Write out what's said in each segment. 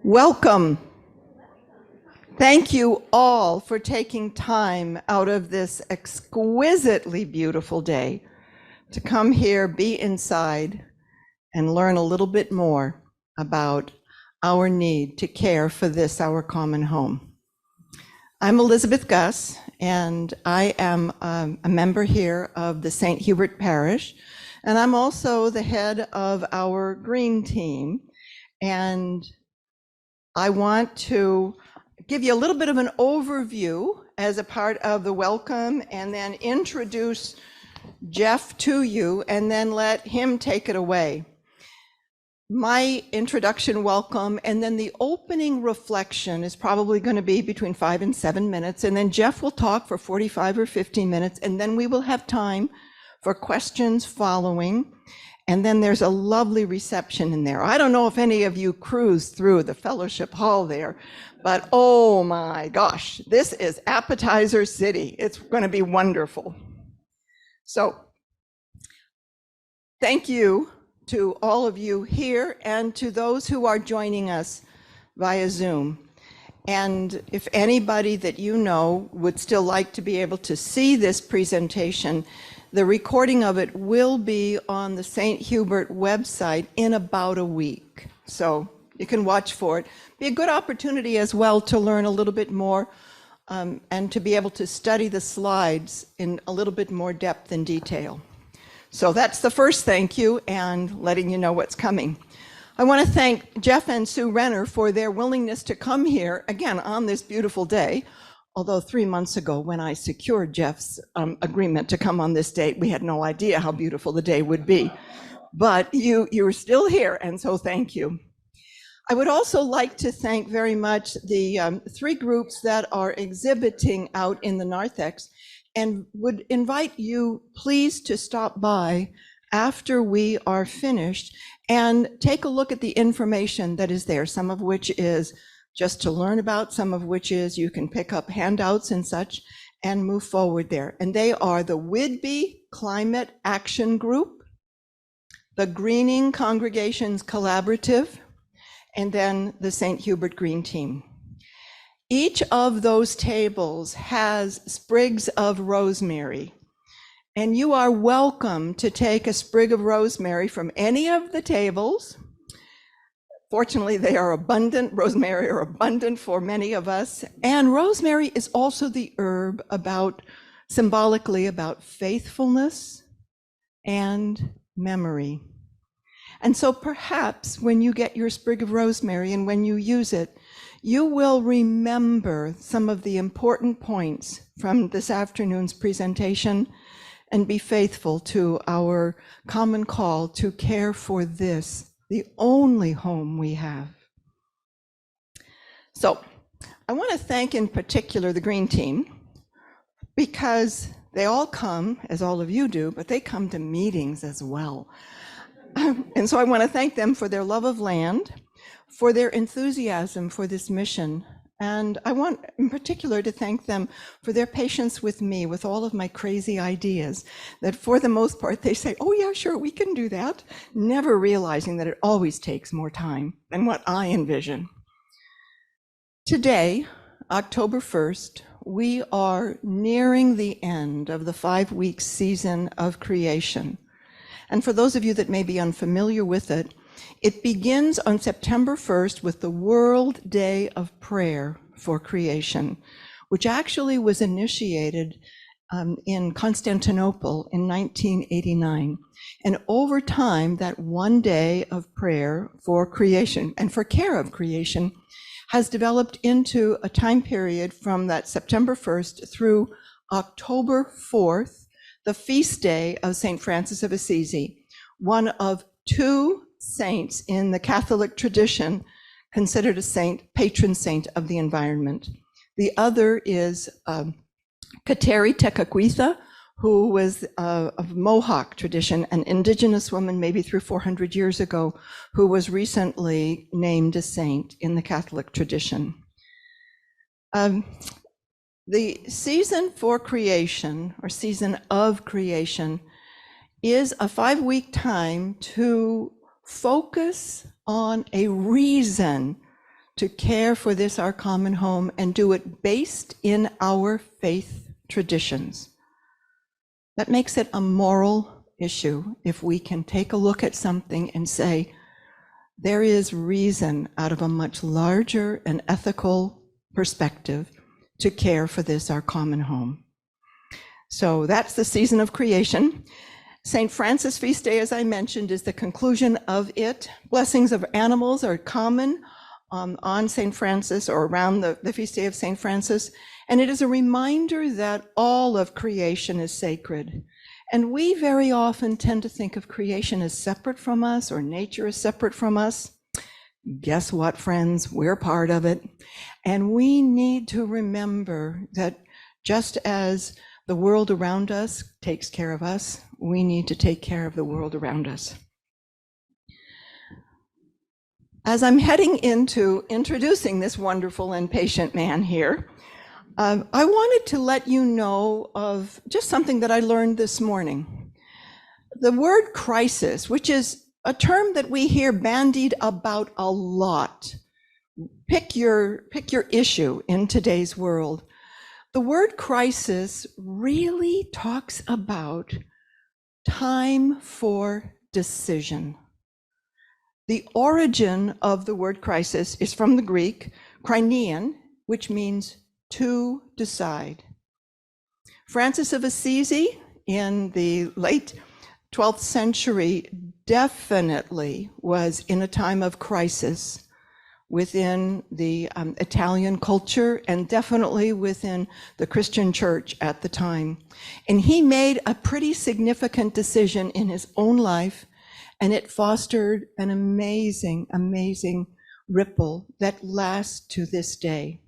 Welcome. Thank you all for taking time out of this exquisitely beautiful day to come here, be inside, and learn a little bit more about our need to care for this, our common home. I'm Elizabeth Gus, and I am a member here of the St. Hubert Parish, and I'm also the head of our green team. And I want to give you a little bit of an overview as a part of the welcome, and then introduce Jeff to you, and then let him take it away. My introduction welcome, and then the opening reflection is probably going to be between 5 and 7 minutes, and then Jeff will talk for 45 or 50 minutes, and then we will have time for questions following. And then there's a lovely reception in there. I don't know if any of you cruised through the fellowship hall there, but oh my gosh, this is appetizer city. It's going to be wonderful. So thank you to all of you here and to those who are joining us via Zoom. And if anybody that you know would still like to be able to see this presentation, the recording of it will be on the St. Hubert website in about a week. So you can watch for it. Be a good opportunity as well to learn a little bit more and to be able to study the slides in a little bit more depth and detail. So that's the first thank you, and letting you know what's coming. I want to thank Jeff and Sue Renner for their willingness to come here again on this beautiful day. Although 3 months ago, when I secured Jeff's agreement to come on this date, we had no idea how beautiful the day would be. But you were still here, and so thank you. I would also like to thank very much the 3 groups that are exhibiting out in the narthex, and would invite you please to stop by after we are finished and take a look at the information that is there, some of which is just to learn about, some of which is you can pick up handouts and such and move forward there. And they are the Whidbey Climate Action Group, the Greening Congregations Collaborative, and then the St. Hubert Green Team. Each of those tables has sprigs of rosemary, and you are welcome to take a sprig of rosemary from any of the tables. Fortunately, they are abundant. Rosemary are abundant for many of us. And rosemary is also the herb symbolically about faithfulness and memory. And so perhaps when you get your sprig of rosemary and when you use it, you will remember some of the important points from this afternoon's presentation and be faithful to our common call to care for this, the only home we have. So I want to thank in particular the Green Team, because they all come, as all of you do, but they come to meetings as well. And so I want to thank them for their love of land, for their enthusiasm for this mission. And I want in particular to thank them for their patience with me, with all of my crazy ideas, that for the most part they say, oh yeah, sure, we can do that, never realizing that it always takes more time than what I envision. Today, October 1st, we are nearing the end of the 5-week season of creation. And for those of you that may be unfamiliar with it, it begins on September 1st with the World Day of Prayer for Creation, which actually was initiated in Constantinople in 1989. And over time, that one day of prayer for creation and for care of creation has developed into a time period from that September 1st through October 4th, the feast day of St. Francis of Assisi, one of 2 saints in the Catholic tradition considered a saint, patron saint of the environment. The other is Kateri Tekakwitha, who was of Mohawk tradition, an indigenous woman maybe 300-400 years ago, who was recently named a saint in the Catholic tradition. The season for creation, or season of creation, is a 5-week time to focus on a reason to care for this, our common home, and do it based in our faith traditions. That makes it a moral issue if we can take a look at something and say, there is reason out of a much larger and ethical perspective to care for this, our common home. So that's the season of creation. St. Francis feast day, as I mentioned, is the conclusion of it. Blessings of animals are common on St. Francis or around the feast day of St. Francis. And it is a reminder that all of creation is sacred. And we very often tend to think of creation as separate from us or nature is separate from us. Guess what, friends? We're part of it. And we need to remember that just as the world around us takes care of us, we need to take care of the world around us. As I'm heading into introducing this wonderful and patient man here, I wanted to let you know of just something that I learned this morning. The word crisis, which is a term that we hear bandied about a lot. Pick your issue in today's world. The word crisis really talks about time for decision. The origin of the word crisis is from the Greek, krinein, which means to decide. Francis of Assisi in the late 12th century definitely was in a time of crisis within the Italian culture and definitely within the Christian church at the time. And he made a pretty significant decision in his own life, and it fostered an amazing, amazing ripple that lasts to this day.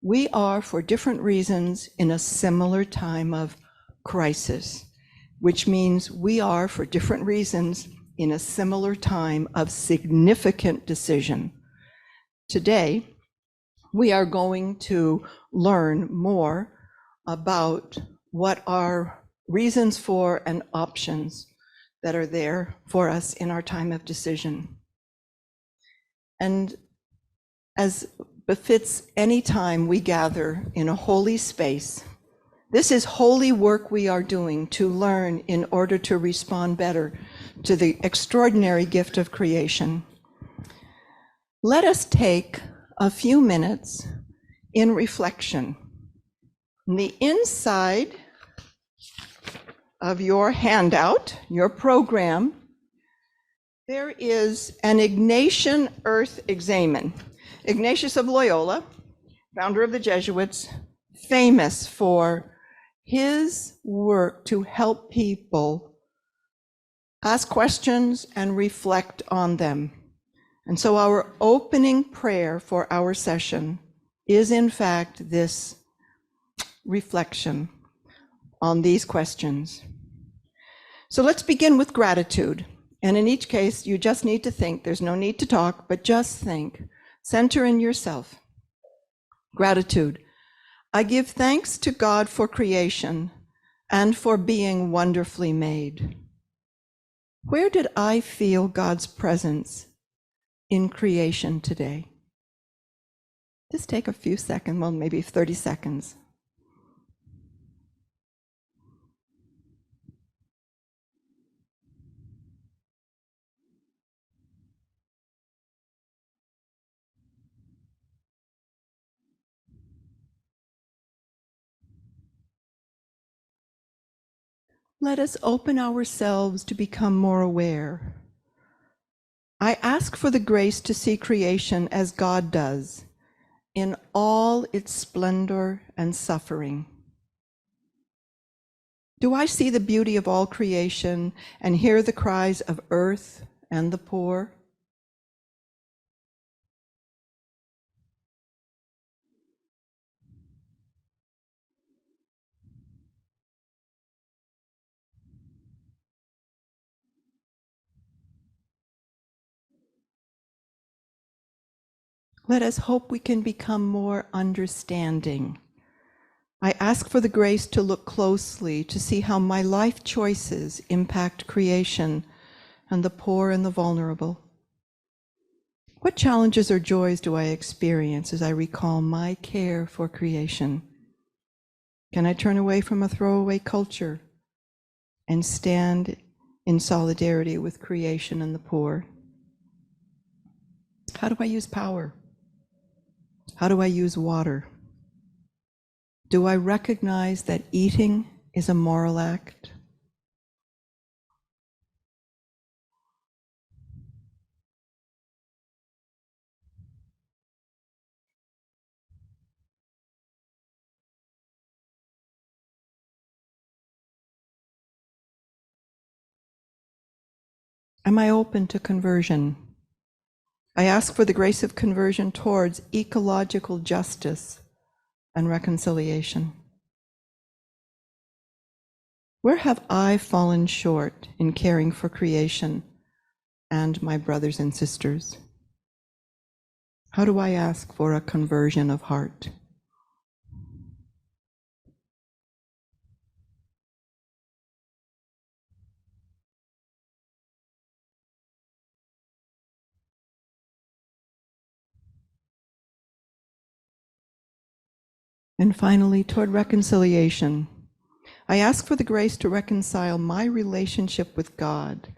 We are, for different reasons, in a similar time of crisis, which means we are, for different reasons, in a similar time of significant decision. Today, we are going to learn more about what are reasons for and options that are there for us in our time of decision. And as befits any time we gather in a holy space, this is holy work we are doing to learn in order to respond better to the extraordinary gift of creation. Let us take a few minutes in reflection. On the inside of your handout, your program, there is an Ignatian Earth Examen. Ignatius of Loyola, founder of the Jesuits, famous for his work to help people ask questions and reflect on them. And so our opening prayer for our session is in fact this reflection on these questions. So let's begin with gratitude. And in each case, you just need to think. There's no need to talk, but just think. Center in yourself. Gratitude. I give thanks to God for creation and for being wonderfully made. Where did I feel God's presence in creation today? Just take a few seconds, well, maybe 30 seconds. Let us open ourselves to become more aware. I ask for the grace to see creation as God does, in all its splendor and suffering. Do I see the beauty of all creation and hear the cries of earth and the poor? Let us hope we can become more understanding. I ask for the grace to look closely to see how my life choices impact creation and the poor and the vulnerable. What challenges or joys do I experience as I recall my care for creation? Can I turn away from a throwaway culture and stand in solidarity with creation and the poor? How do I use power? How do I use water? Do I recognize that eating is a moral act? Am I open to conversion? I ask for the grace of conversion towards ecological justice and reconciliation. Where have I fallen short in caring for creation and my brothers and sisters? How do I ask for a conversion of heart? And finally, toward reconciliation, I ask for the grace to reconcile my relationship with God,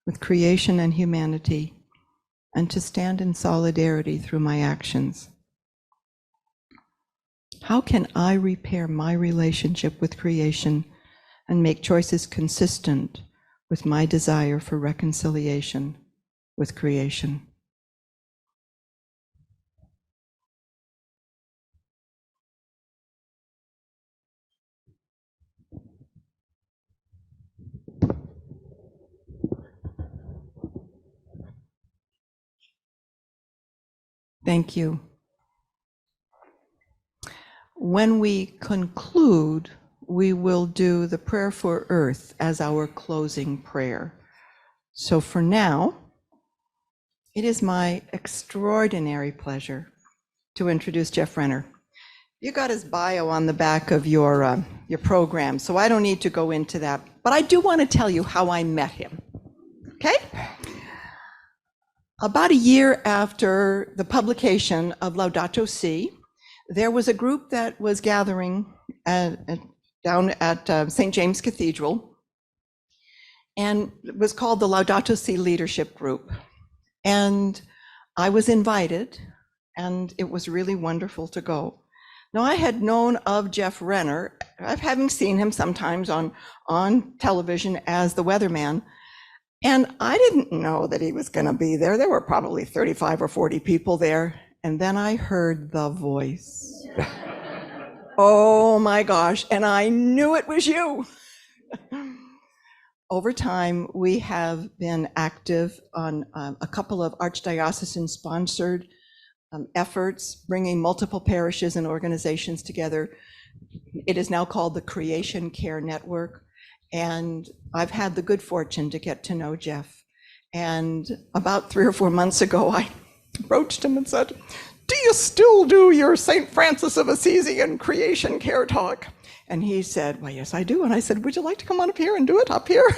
with creation and humanity, and to stand in solidarity through my actions. How can I repair my relationship with creation and make choices consistent with my desire for reconciliation with creation? Thank you. When we conclude, we will do the prayer for Earth as our closing prayer. So for now, it is my extraordinary pleasure to introduce Jeff Renner. You got his bio on the back of your program, so I don't need to go into that, but I do want to tell you how I met him, okay? About a year after the publication of Laudato Si', there was a group that was gathering down at St. James Cathedral, and it was called the Laudato Si' Leadership Group. And I was invited, and it was really wonderful to go. Now, I had known of Jeff Renner, having seen him sometimes on television as the weatherman, and I didn't know that he was going to be there. There were probably 35 or 40 people there. And then I heard the voice. Oh my gosh, and I knew it was you. Over time, we have been active on a couple of archdiocesan-sponsored efforts, bringing multiple parishes and organizations together. It is now called the Creation Care Network. And I've had the good fortune to get to know Jeff. And about 3 or 4 months ago, I approached him and said, "Do you still do your St. Francis of Assisi and Creation Care talk?" And he said, "Well, yes, I do." And I said, "Would you like to come on up here and do it up here?"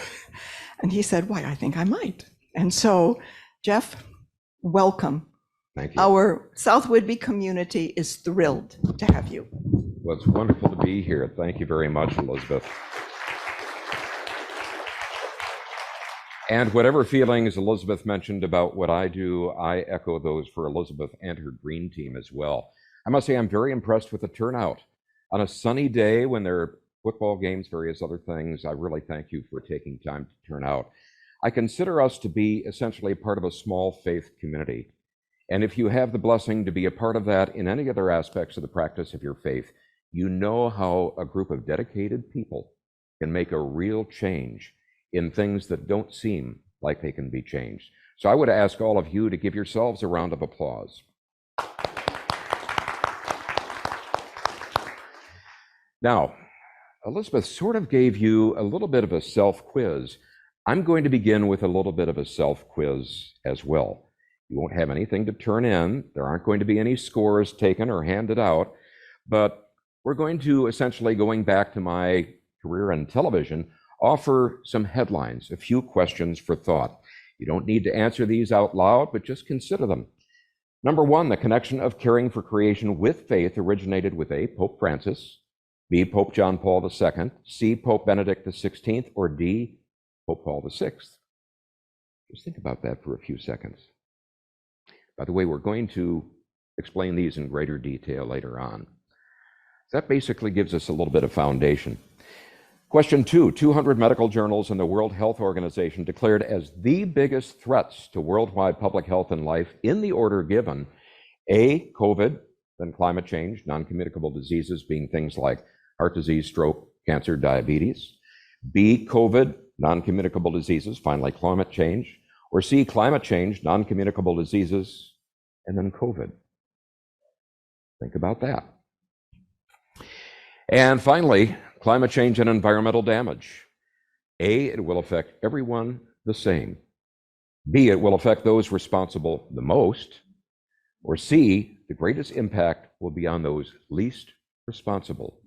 And he said, "Why, I think I might." And so, Jeff, welcome. Thank you. Our South Whidbey community is thrilled to have you. Well, it's wonderful to be here. Thank you very much, Elizabeth. And whatever feelings Elizabeth mentioned about what I do, I echo those for Elizabeth and her green team as well. I must say I'm very impressed with the turnout. On a sunny day when there are football games, various other things, I really thank you for taking time to turn out. I consider us to be essentially part of a small faith community. And if you have the blessing to be a part of that in any other aspects of the practice of your faith, you know how a group of dedicated people can make a real change in things that don't seem like they can be changed. So I would ask all of you to give yourselves a round of applause. Now, Elizabeth sort of gave you a little bit of a self-quiz. I'm going to begin with a little bit of a self-quiz as well. You won't have anything to turn in. There aren't going to be any scores taken or handed out, but we're going to essentially, going back to my career in television, offer some headlines, a few questions for thought. You don't need to answer these out loud, but just consider them. Number one, the connection of caring for creation with faith originated with A, Pope Francis, B, Pope John Paul II, C, Pope Benedict XVI, or D, Pope Paul VI. Just think about that for a few seconds. By the way, we're going to explain these in greater detail later on. That basically gives us a little bit of foundation. Question two, 200 medical journals and the World Health Organization declared as the biggest threats to worldwide public health and life in the order given, A, COVID, then climate change, non-communicable diseases being things like heart disease, stroke, cancer, diabetes. B, COVID, non-communicable diseases, finally climate change. Or C, climate change, non-communicable diseases, and then COVID. Think about that. And finally, climate change and environmental damage. A, it will affect everyone the same. B, it will affect those responsible the most. Or C, the greatest impact will be on those least responsible.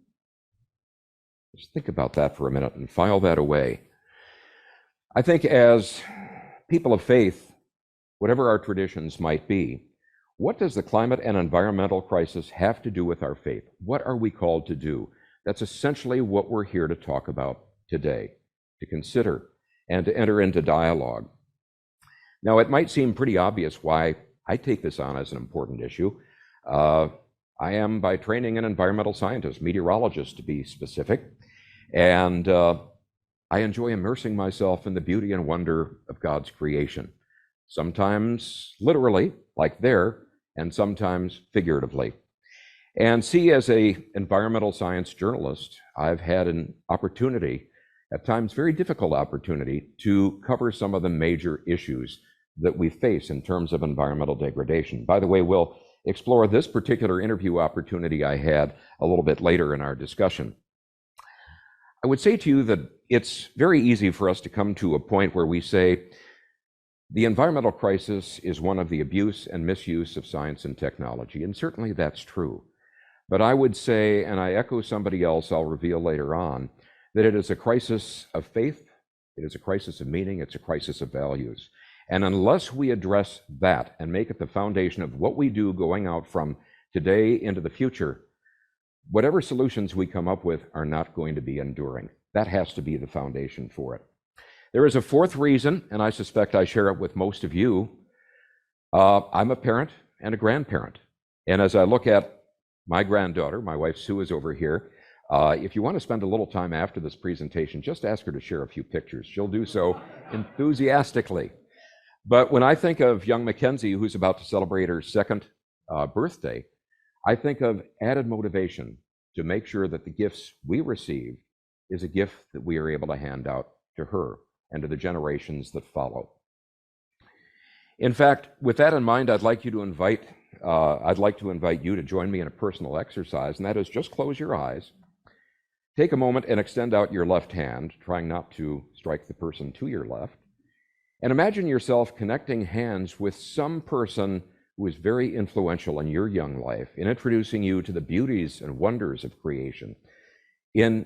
Just think about that for a minute and file that away. I think as people of faith, whatever our traditions might be, what does the climate and environmental crisis have to do with our faith? What are we called to do? That's essentially what we're here to talk about today, to consider and to enter into dialogue. Now, it might seem pretty obvious why I take this on as an important issue. I am by training an environmental scientist, meteorologist to be specific, and I enjoy immersing myself in the beauty and wonder of God's creation, sometimes literally, like there, and sometimes figuratively. And see, as an environmental science journalist, I've had an opportunity, at times very difficult opportunity, to cover some of the major issues that we face in terms of environmental degradation. By the way, we'll explore this particular interview opportunity I had a little bit later in our discussion. I would say to you that it's very easy for us to come to a point where we say the environmental crisis is one of the abuse and misuse of science and technology, and certainly that's true. But I would say, and I echo somebody else I'll reveal later on, that it is a crisis of faith, it is a crisis of meaning, it's a crisis of values. And unless we address that and make it the foundation of what we do going out from today into the future, whatever solutions we come up with are not going to be enduring. That has to be the foundation for it. There is a fourth reason, and I suspect I share it with most of you. I'm a parent and a grandparent. And as I look at my granddaughter, my wife Sue is over here. If you want to spend a little time after this presentation, just ask her to share a few pictures. She'll do so enthusiastically. But when I think of young Mackenzie, who's about to celebrate her second birthday, I think of added motivation to make sure that the gifts we receive is a gift that we are able to hand out to her and to the generations that follow. In fact, with that in mind, I'd like to invite you to join me in a personal exercise, and that is just close your eyes, take a moment and extend out your left hand, trying not to strike the person to your left, and imagine yourself connecting hands with some person who is very influential in your young life, in introducing you to the beauties and wonders of creation, in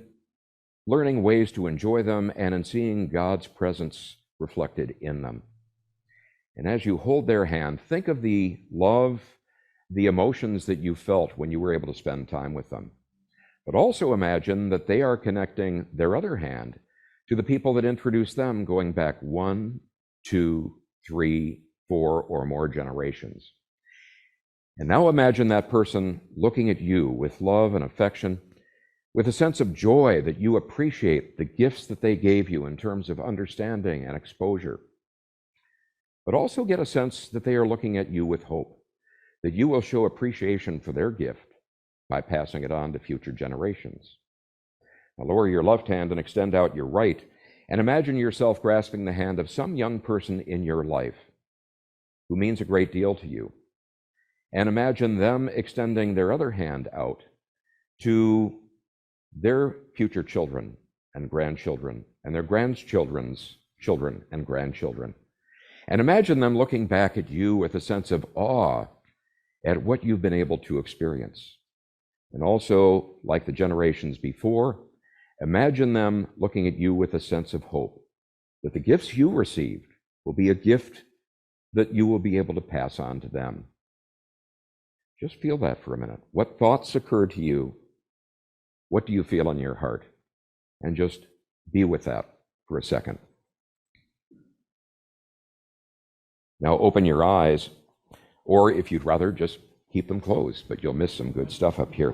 learning ways to enjoy them, and in seeing God's presence reflected in them. And as you hold their hand, think of the love, the emotions that you felt when you were able to spend time with them. But also imagine that they are connecting their other hand to the people that introduced them going back 1, 2, 3, 4, or more generations. And now imagine that person looking at you with love and affection, with a sense of joy that you appreciate the gifts that they gave you in terms of understanding and exposure. But also get a sense that they are looking at you with hope, that you will show appreciation for their gift by passing it on to future generations. Now lower your left hand and extend out your right, and imagine yourself grasping the hand of some young person in your life who means a great deal to you. And imagine them extending their other hand out to their future children and grandchildren, and their grandchildren's children and grandchildren. And imagine them looking back at you with a sense of awe at what you've been able to experience. And also, like the generations before, imagine them looking at you with a sense of hope, that the gifts you received will be a gift that you will be able to pass on to them. Just feel that for a minute. What thoughts occur to you? What do you feel in your heart? And just be with that for a second. Now open your eyes, or if you'd rather, just keep them closed, but you'll miss some good stuff up here.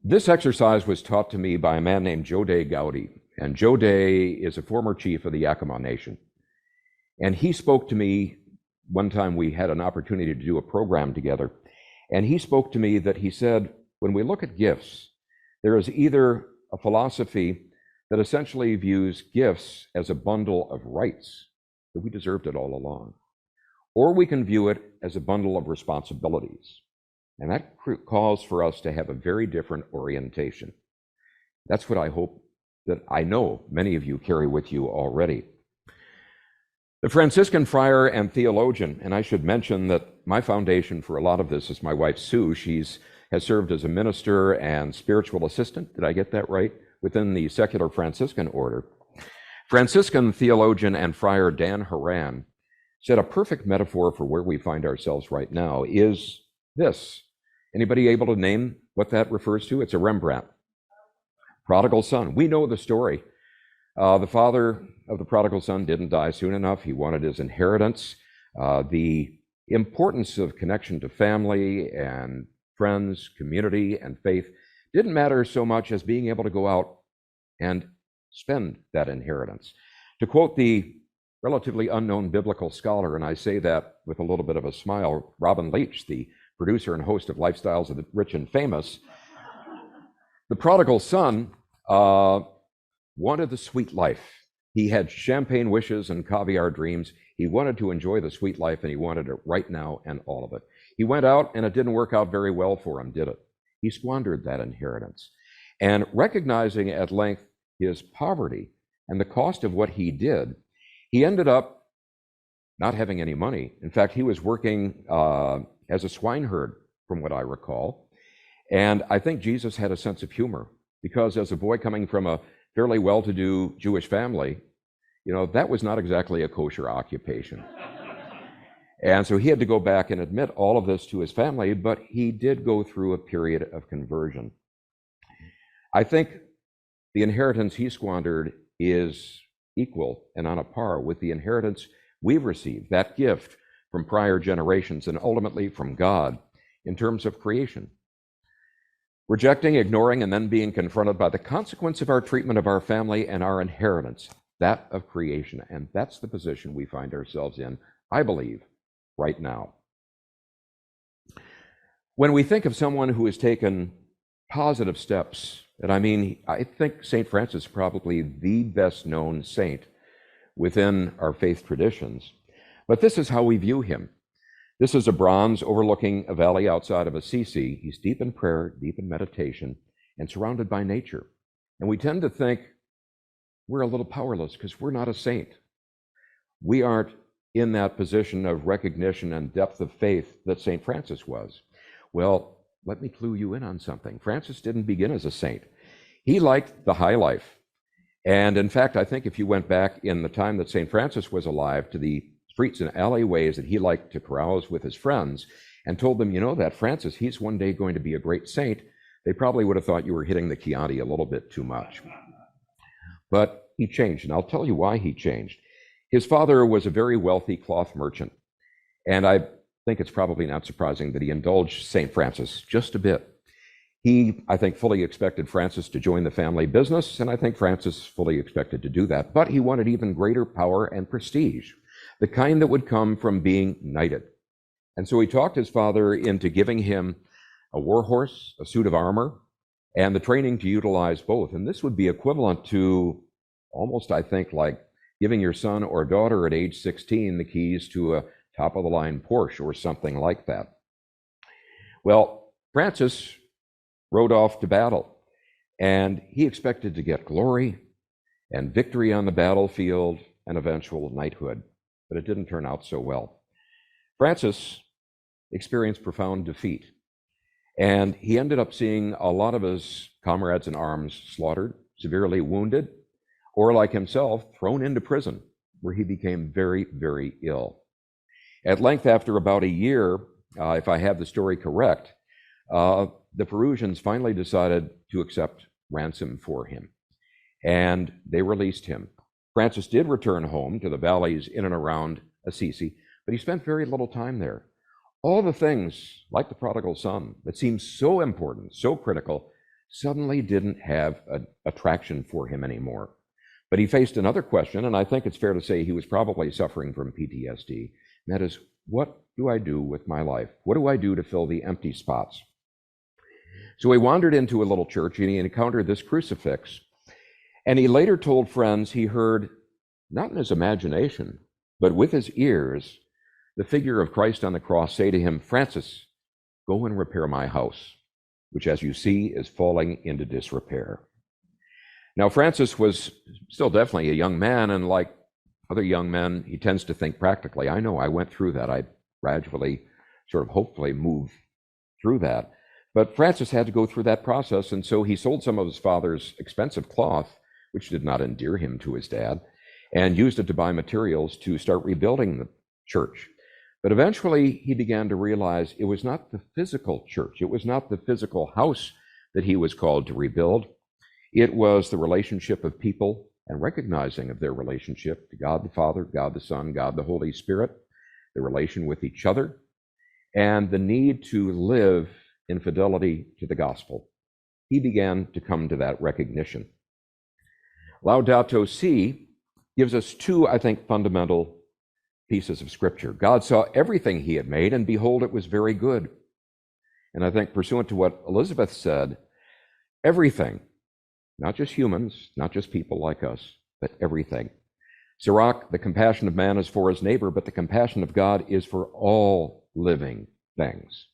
This exercise was taught to me by a man named Joe Day Gowdy. And Joe Day is a former chief of the Yakima Nation. And he spoke to me one time. We had an opportunity to do a program together. And he spoke to me that he said, when we look at gifts, there is either a philosophy that essentially views gifts as a bundle of rights, that we deserved it all along, or we can view it as a bundle of responsibilities. And that calls for us to have a very different orientation. That's what I hope that I know many of you carry with you already. The Franciscan friar and theologian, and I should mention that my foundation for a lot of this is my wife, Sue. Has served as a minister and spiritual assistant, did I get that right, within the secular Franciscan order. Franciscan theologian and friar Dan Horan said a perfect metaphor for where we find ourselves right now is this. Anybody able to name what that refers to? It's a Rembrandt. Prodigal son. We know the story. The father of the prodigal son didn't die soon enough. He wanted his inheritance. The importance of connection to family and friends, community, and faith didn't matter so much as being able to go out and spend that inheritance. To quote the relatively unknown biblical scholar, and I say that with a little bit of a smile, Robin Leach, the producer and host of Lifestyles of the Rich and Famous, the prodigal son wanted the sweet life. He had champagne wishes and caviar dreams. He wanted to enjoy the sweet life, and he wanted it right now and all of it. He went out, and it didn't work out very well for him, did it? He squandered that inheritance. And recognizing at length his poverty and the cost of what he did, he ended up not having any money. In fact, he was working as a swineherd, from what I recall. And I think Jesus had a sense of humor, because as a boy coming from a fairly well-to-do Jewish family, that was not exactly a kosher occupation. And so he had to go back and admit all of this to his family, but he did go through a period of conversion. I think the inheritance he squandered is equal and on a par with the inheritance we've received, that gift from prior generations and ultimately from God in terms of creation. Rejecting, ignoring, and then being confronted by the consequence of our treatment of our family and our inheritance, that of creation. And that's the position we find ourselves in, I believe, right now. When we think of someone who has taken positive steps, and I think St. Francis is probably the best known saint within our faith traditions, but this is how we view him. This is a bronze overlooking a valley outside of Assisi. He's deep in prayer, deep in meditation, and surrounded by nature. And we tend to think we're a little powerless because we're not a saint. We aren't in that position of recognition and depth of faith that St. Francis was. Well, let me clue you in on something. Francis didn't begin as a saint. He liked the high life. And in fact, I think if you went back in the time that St. Francis was alive to the streets and alleyways that he liked to carouse with his friends and told them, that Francis, he's one day going to be a great saint, they probably would have thought you were hitting the Chianti a little bit too much. But he changed, and I'll tell you why he changed. His father was a very wealthy cloth merchant, and I think it's probably not surprising that he indulged St. Francis just a bit. He, I think, fully expected Francis to join the family business, and I think Francis fully expected to do that, but he wanted even greater power and prestige, the kind that would come from being knighted. And so he talked his father into giving him a war horse, a suit of armor, and the training to utilize both. And this would be equivalent to almost, I think, like giving your son or daughter at age 16 the keys to a top-of-the-line Porsche or something like that. Well, Francis rode off to battle, and he expected to get glory and victory on the battlefield and eventual knighthood, but it didn't turn out so well. Francis experienced profound defeat, and he ended up seeing a lot of his comrades in arms slaughtered, severely wounded, or like himself, thrown into prison, where he became very, very ill. At length, after about a year if I have the story correct, the Perusians finally decided to accept ransom for him, and they released him. Francis did return home to the valleys in and around Assisi, but he spent very little time there. All the things, like the prodigal son, that seemed so important, so critical, suddenly didn't have an attraction for him anymore. But he faced another question, and I think it's fair to say he was probably suffering from PTSD. And that is, what do I do with my life? What do I do to fill the empty spots? So he wandered into a little church and he encountered this crucifix. And he later told friends he heard, not in his imagination, but with his ears, the figure of Christ on the cross say to him, "Francis, go and repair my house, which as you see is falling into disrepair." Now, Francis was still definitely a young man, and like other young men, he tends to think practically. I know I went through that. I gradually, sort of hopefully moved through that. But Francis had to go through that process, and so he sold some of his father's expensive cloth, which did not endear him to his dad, and used it to buy materials to start rebuilding the church. But eventually he began to realize it was not the physical church, it was not the physical house that he was called to rebuild. It was the relationship of people and recognizing of their relationship to God the Father, God the Son, God the Holy Spirit, the relation with each other, and the need to live in fidelity to the gospel. He began to come to that recognition. Laudato Si gives us two, I think, fundamental pieces of scripture. God saw everything he had made, and behold, it was very good. And I think, pursuant to what Elizabeth said, everything, not just humans, not just people like us, but everything. Sirach, the compassion of man is for his neighbor, but the compassion of God is for all living things.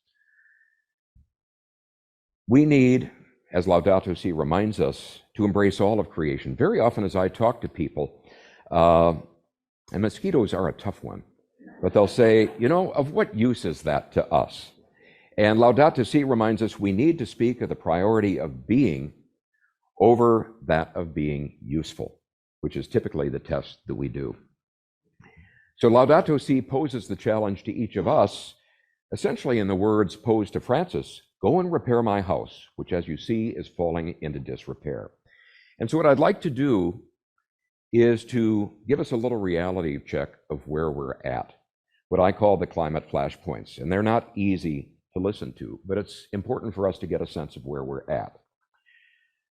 We need, as Laudato Si reminds us, to embrace all of creation. Very often as I talk to people, and mosquitoes are a tough one, but they'll say, you know, of what use is that to us? And Laudato Si reminds us we need to speak of the priority of being over that of being useful, which is typically the test that we do. So Laudato Si poses the challenge to each of us, essentially in the words posed to Francis, "Go and repair my house, which as you see is falling into disrepair." And so what I'd like to do is to give us a little reality check of where we're at, what I call the climate flashpoints. And they're not easy to listen to, but it's important for us to get a sense of where we're at.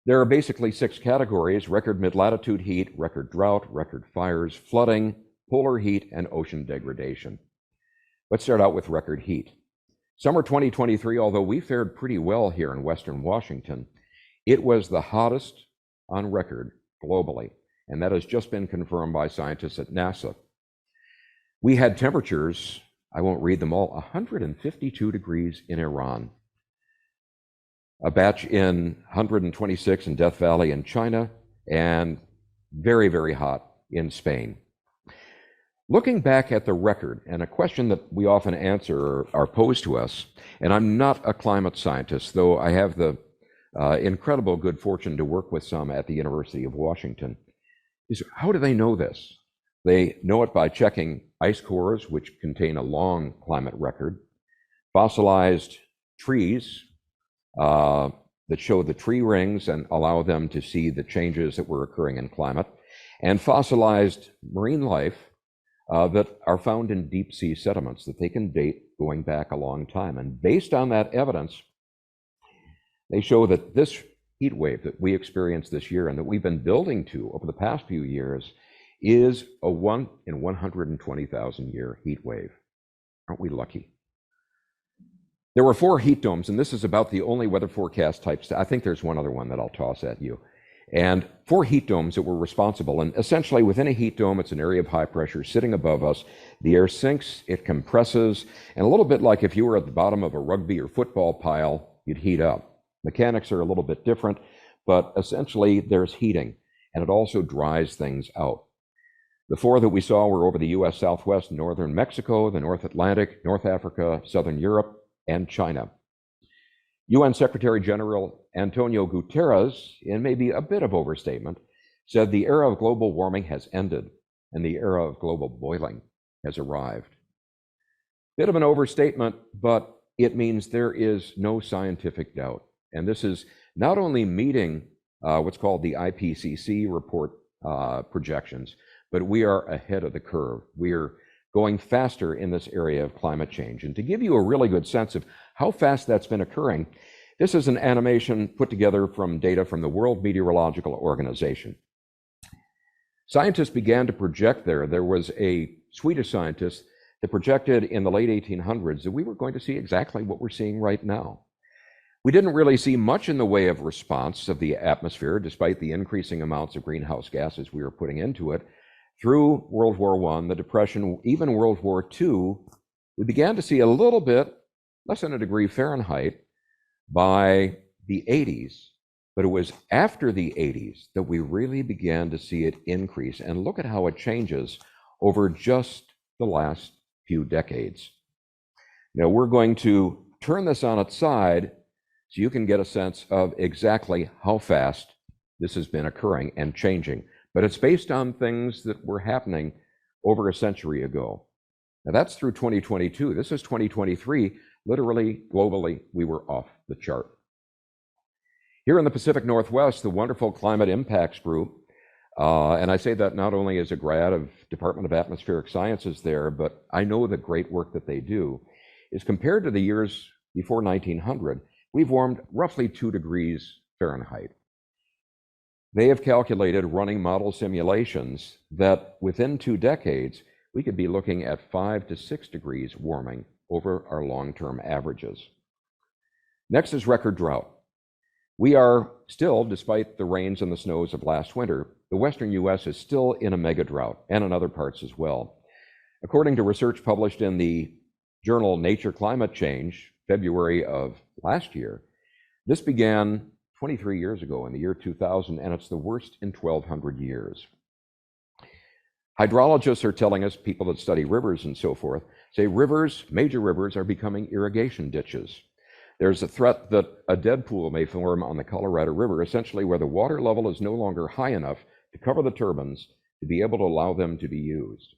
There are basically 6 categories: record mid-latitude heat, record drought, record fires, flooding, polar heat, and ocean degradation. Let's start out with record heat. Summer 2023, although we fared pretty well here in Western Washington, it was the hottest on record globally, and that has just been confirmed by scientists at NASA. We had temperatures, I won't read them all, 152 degrees in Iran, a batch in 126 in Death Valley in China, and very, very hot in Spain. Looking back at the record, and a question that we often answer or are posed to us, and I'm not a climate scientist, though I have the incredible good fortune to work with some at the University of Washington, is how do they know this? They know it by checking ice cores, which contain a long climate record, fossilized trees that show the tree rings and allow them to see the changes that were occurring in climate, and fossilized marine life that are found in deep sea sediments that they can date going back a long time. And based on that evidence, they show that this heat wave that we experienced this year and that we've been building to over the past few years is a 1 in 120,000 year heat wave. Aren't we lucky? There were 4 heat domes, and this is about the only weather forecast types. I think there's one other one that I'll toss at you. And 4 heat domes that were responsible. And essentially within a heat dome, it's an area of high pressure sitting above us. The air sinks, it compresses, and a little bit like if you were at the bottom of a rugby or football pile, you'd heat up. Mechanics are a little bit different, but essentially there's heating, and it also dries things out. The 4 that we saw were over the US Southwest, northern Mexico, the North Atlantic, North Africa, Southern Europe, and China. UN Secretary General Antonio Guterres, in maybe a bit of overstatement, said the era of global warming has ended and the era of global boiling has arrived. Bit of an overstatement, but it means there is no scientific doubt. And this is not only meeting what's called the IPCC report projections, but we are ahead of the curve. We are going faster in this area of climate change. And to give you a really good sense of how fast that's been occurring, this is an animation put together from data from the World Meteorological Organization. Scientists began to project there was a Swedish scientist that projected in the late 1800s that we were going to see exactly what we're seeing right now. We didn't really see much in the way of response of the atmosphere, despite the increasing amounts of greenhouse gases we were putting into it. Through World War I, the Depression, even World War II, we began to see a little bit, less than a degree Fahrenheit, by the 80s. But it was after the 80s that we really began to see it increase. And look at how it changes over just the last few decades. Now we're going to turn this on its side so you can get a sense of exactly how fast this has been occurring and changing. But it's based on things that were happening over a century ago. Now that's through 2022. This is 2023. Literally, globally, we were off the chart. Here in the Pacific Northwest, the wonderful Climate Impacts Group, and I say that not only as a grad of Department of Atmospheric Sciences there, but I know the great work that they do, is compared to the years before 1900, we've warmed roughly 2 degrees Fahrenheit. They have calculated, running model simulations, that within 2 decades, we could be looking at 5 to 6 degrees warming over our long-term averages. Next is record drought. We are still, despite the rains and the snows of last winter, the western U.S. is still in a mega drought, and in other parts as well. According to research published in the journal Nature Climate Change, February of last year, this began 23 years ago in the year 2000, and it's the worst in 1,200 years. Hydrologists are telling us, people that study rivers and so forth, say rivers, major rivers, are becoming irrigation ditches. There's a threat that a dead pool may form on the Colorado River, essentially where the water level is no longer high enough to cover the turbines to be able to allow them to be used.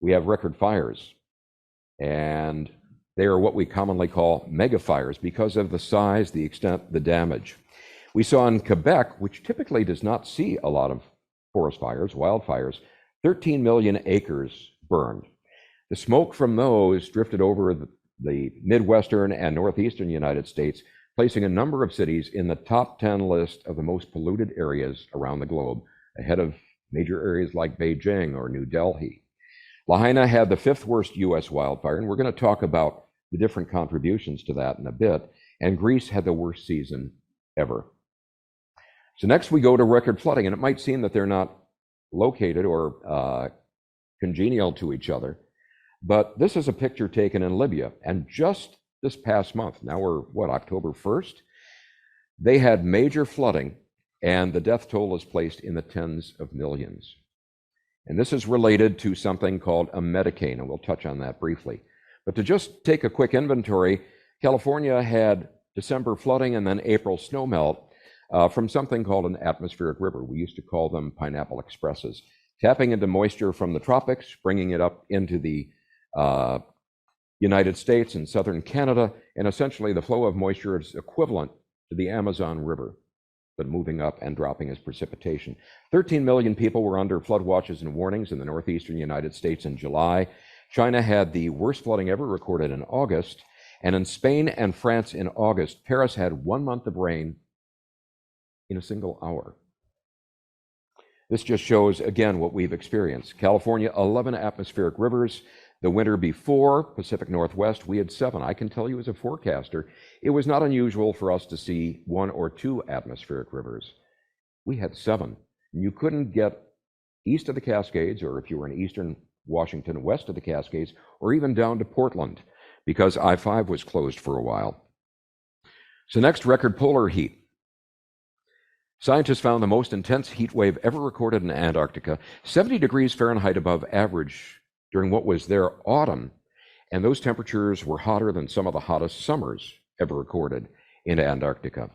We have record fires, and they are what we commonly call mega fires because of the size, the extent, the damage. We saw in Quebec, which typically does not see a lot of forest fires, wildfires, 13 million acres burned. The smoke from those drifted over the Midwestern and Northeastern United States, placing a number of cities in the top 10 list of the most polluted areas around the globe, ahead of major areas like Beijing or New Delhi. Lahaina had the 5th worst U.S. wildfire, and we're going to talk about the different contributions to that in a bit, and Greece had the worst season ever. So next we go to record flooding, and it might seem that they're not located or congenial to each other, but this is a picture taken in Libya, and just this past month, now we're, October 1st, they had major flooding, and the death toll is placed in the tens of millions. And this is related to something called a metacane, and we'll touch on that briefly. But to just take a quick inventory, California had December flooding and then April snowmelt from something called an atmospheric river. We used to call them pineapple expresses, tapping into moisture from the tropics, bringing it up into the United States and southern Canada, and essentially the flow of moisture is equivalent to the Amazon River, but moving up and dropping as precipitation. 13 million people were under flood watches and warnings in the northeastern United States in July. China had the worst flooding ever recorded in August, and in Spain and France in August, Paris had 1 month of rain in a single hour. This just shows, again, what we've experienced. California, 11 atmospheric rivers. The winter before, Pacific Northwest, we had 7. I can tell you as a forecaster, it was not unusual for us to see 1 or 2 atmospheric rivers. We had 7. And you couldn't get east of the Cascades, or if you were in eastern Washington, west of the Cascades, or even down to Portland, because I-5 was closed for a while. So next, record polar heat. Scientists found the most intense heat wave ever recorded in Antarctica, 70 degrees Fahrenheit above average during what was their autumn, and those temperatures were hotter than some of the hottest summers ever recorded in Antarctica.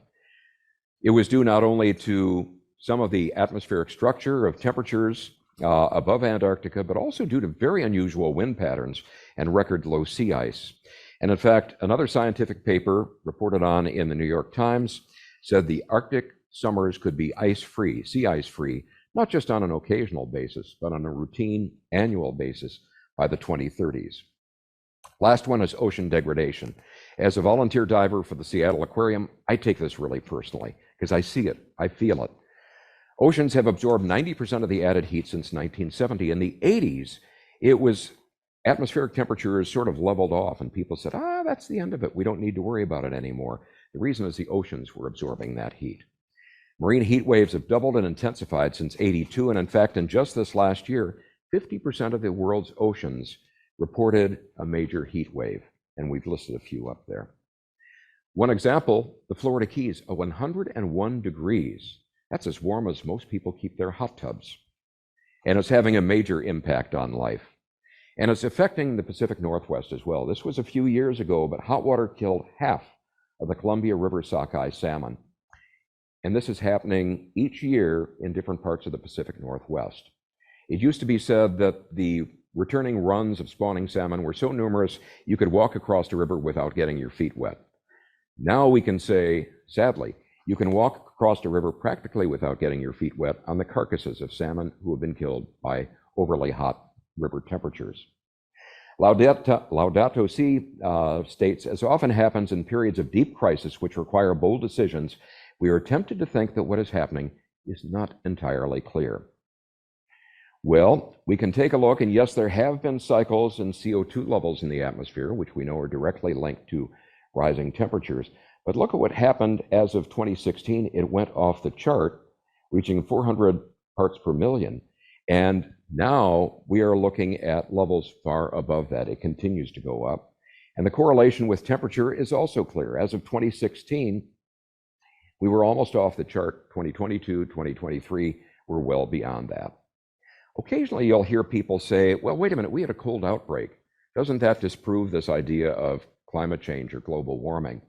It was due not only to some of the atmospheric structure of temperatures above Antarctica, but also due to very unusual wind patterns and record low sea ice. And in fact, another scientific paper reported on in the New York Times said the Arctic summers could be ice-free, sea ice-free, not just on an occasional basis, but on a routine annual basis by the 2030s. Last one is ocean degradation. As a volunteer diver for the Seattle Aquarium, I take this really personally because I see it, I feel it. Oceans have absorbed 90% of the added heat since 1970. In the 80s, it was atmospheric temperatures sort of leveled off, and people said, that's the end of it. We don't need to worry about it anymore. The reason is the oceans were absorbing that heat. Marine heat waves have doubled and intensified since '82, and in fact, in just this last year, 50% of the world's oceans reported a major heat wave, and we've listed a few up there. One example, the Florida Keys, 101 degrees. That's as warm as most people keep their hot tubs. And it's having a major impact on life. And it's affecting the Pacific Northwest as well. This was a few years ago, but hot water killed half of the Columbia River sockeye salmon. And this is happening each year in different parts of the Pacific Northwest. It used to be said that the returning runs of spawning salmon were so numerous you could walk across the river without getting your feet wet. Now we can say, sadly, you can walk across the river practically without getting your feet wet on the carcasses of salmon who have been killed by overly hot river temperatures. Laudato Si states, as often happens in periods of deep crisis which require bold decisions, we are tempted to think that what is happening is not entirely clear. Well, we can take a look, and yes, there have been cycles in CO2 levels in the atmosphere, which we know are directly linked to rising temperatures. But look at what happened as of 2016. It went off the chart, reaching 400 parts per million. And now we are looking at levels far above that. It continues to go up. And the correlation with temperature is also clear. As of 2016, we were almost off the chart. 2022, 2023, we're well beyond that. Occasionally you'll hear people say, well, wait a minute, we had a cold outbreak. Doesn't that disprove this idea of climate change or global warming?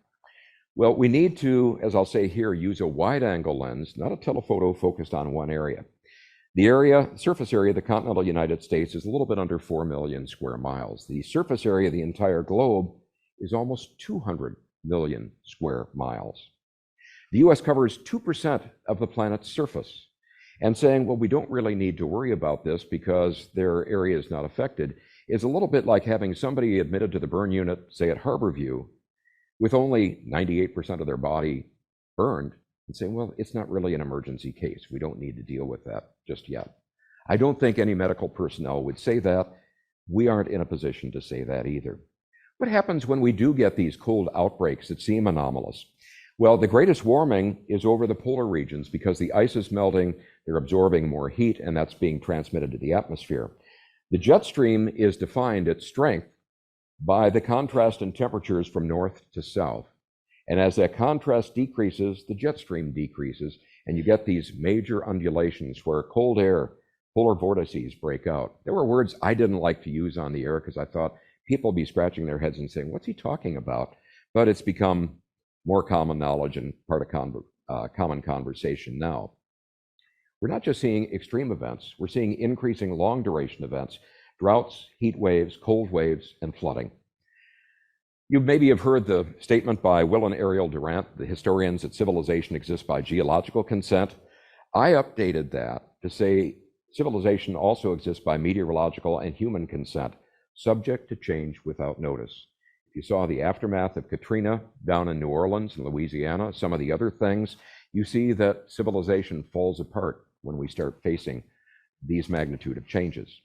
Well, we need to, as I'll say here, use a wide-angle lens, not a telephoto focused on one area. The surface area of the continental United States is a little bit under 4 million square miles. The surface area of the entire globe is almost 200 million square miles. The US covers 2% of the planet's surface. And saying, well, we don't really need to worry about this because their area is not affected, is a little bit like having somebody admitted to the burn unit, say at Harborview, with only 98% of their body burned, and saying, well, it's not really an emergency case. We don't need to deal with that just yet. I don't think any medical personnel would say that. We aren't in a position to say that either. What happens when we do get these cold outbreaks that seem anomalous? Well, the greatest warming is over the polar regions because the ice is melting, they're absorbing more heat, and that's being transmitted to the atmosphere. The jet stream is defined at strength by the contrast in temperatures from north to south. And as that contrast decreases, the jet stream decreases, and you get these major undulations where cold air, polar vortices break out. There were words I didn't like to use on the air because I thought people would be scratching their heads and saying, what's he talking about? But it's become more common knowledge and part of common conversation now. We're not just seeing extreme events, we're seeing increasing long duration events, droughts, heat waves, cold waves, and flooding. You maybe have heard the statement by Will and Ariel Durant, the historians, that civilization exists by geological consent. I updated that to say civilization also exists by meteorological and human consent, subject to change without notice. If you saw the aftermath of Katrina down in New Orleans and Louisiana, some of the other things, you see that civilization falls apart when we start facing these magnitude of changes.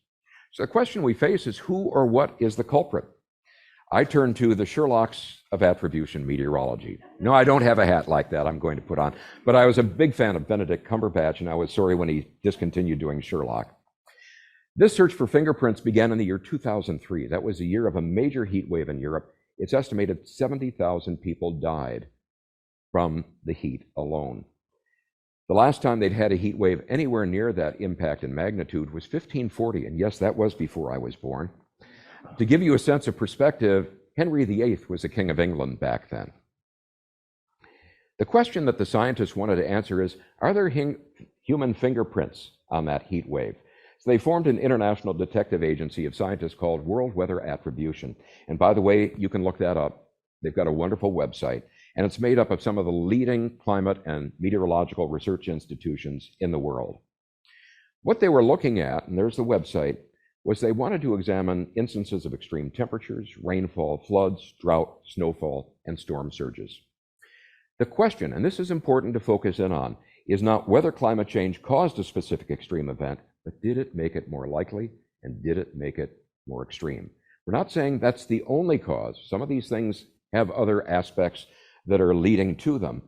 So the question we face is who or what is the culprit? I turn to the Sherlocks of attribution meteorology. No, I don't have a hat like that I'm going to put on, but I was a big fan of Benedict Cumberbatch, and I was sorry when he discontinued doing Sherlock. This search for fingerprints began in the year 2003. That was the year of a major heat wave in Europe. It's estimated 70,000 people died from the heat alone. The last time they'd had a heat wave anywhere near that impact and magnitude was 1540, and yes, that was before I was born. To give you a sense of perspective, Henry VIII was the King of England back then. The question that the scientists wanted to answer is, are there human fingerprints on that heat wave? So they formed an international detective agency of scientists called World Weather Attribution. And by the way, you can look that up. They've got a wonderful website, and it's made up of some of the leading climate and meteorological research institutions in the world. What they were looking at, and there's the website, was they wanted to examine instances of extreme temperatures, rainfall, floods, drought, snowfall, and storm surges. The question, and this is important to focus in on, is not whether climate change caused a specific extreme event, but did it make it more likely, and did it make it more extreme? We're not saying that's the only cause. Some of these things have other aspects that are leading to them,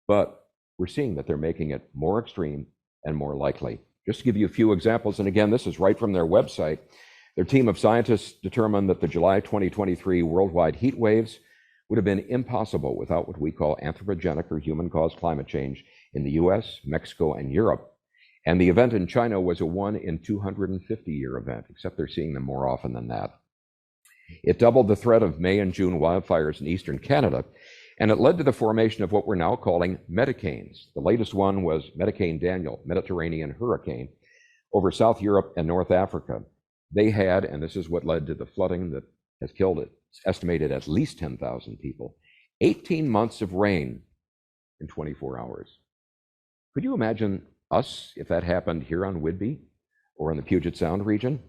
but we're seeing that they're making it more extreme and more likely. Just to give you a few examples, and again, this is right from their website, their team of scientists determined that the July 2023 worldwide heat waves would have been impossible without what we call anthropogenic or human-caused climate change in the US, Mexico, and Europe. And the event in China was a 1 in 250-year event, except they're seeing them more often than that. It doubled the threat of May and June wildfires in eastern Canada, and it led to the formation of what we're now calling Medicanes. The latest one was Medicane Daniel, Mediterranean hurricane, over South Europe and North Africa. They had, and this is what led to the flooding that has killed it, estimated at least 10,000 people, 18 months of rain in 24 hours. Could you imagine us if that happened here on Whidbey or in the Puget Sound region?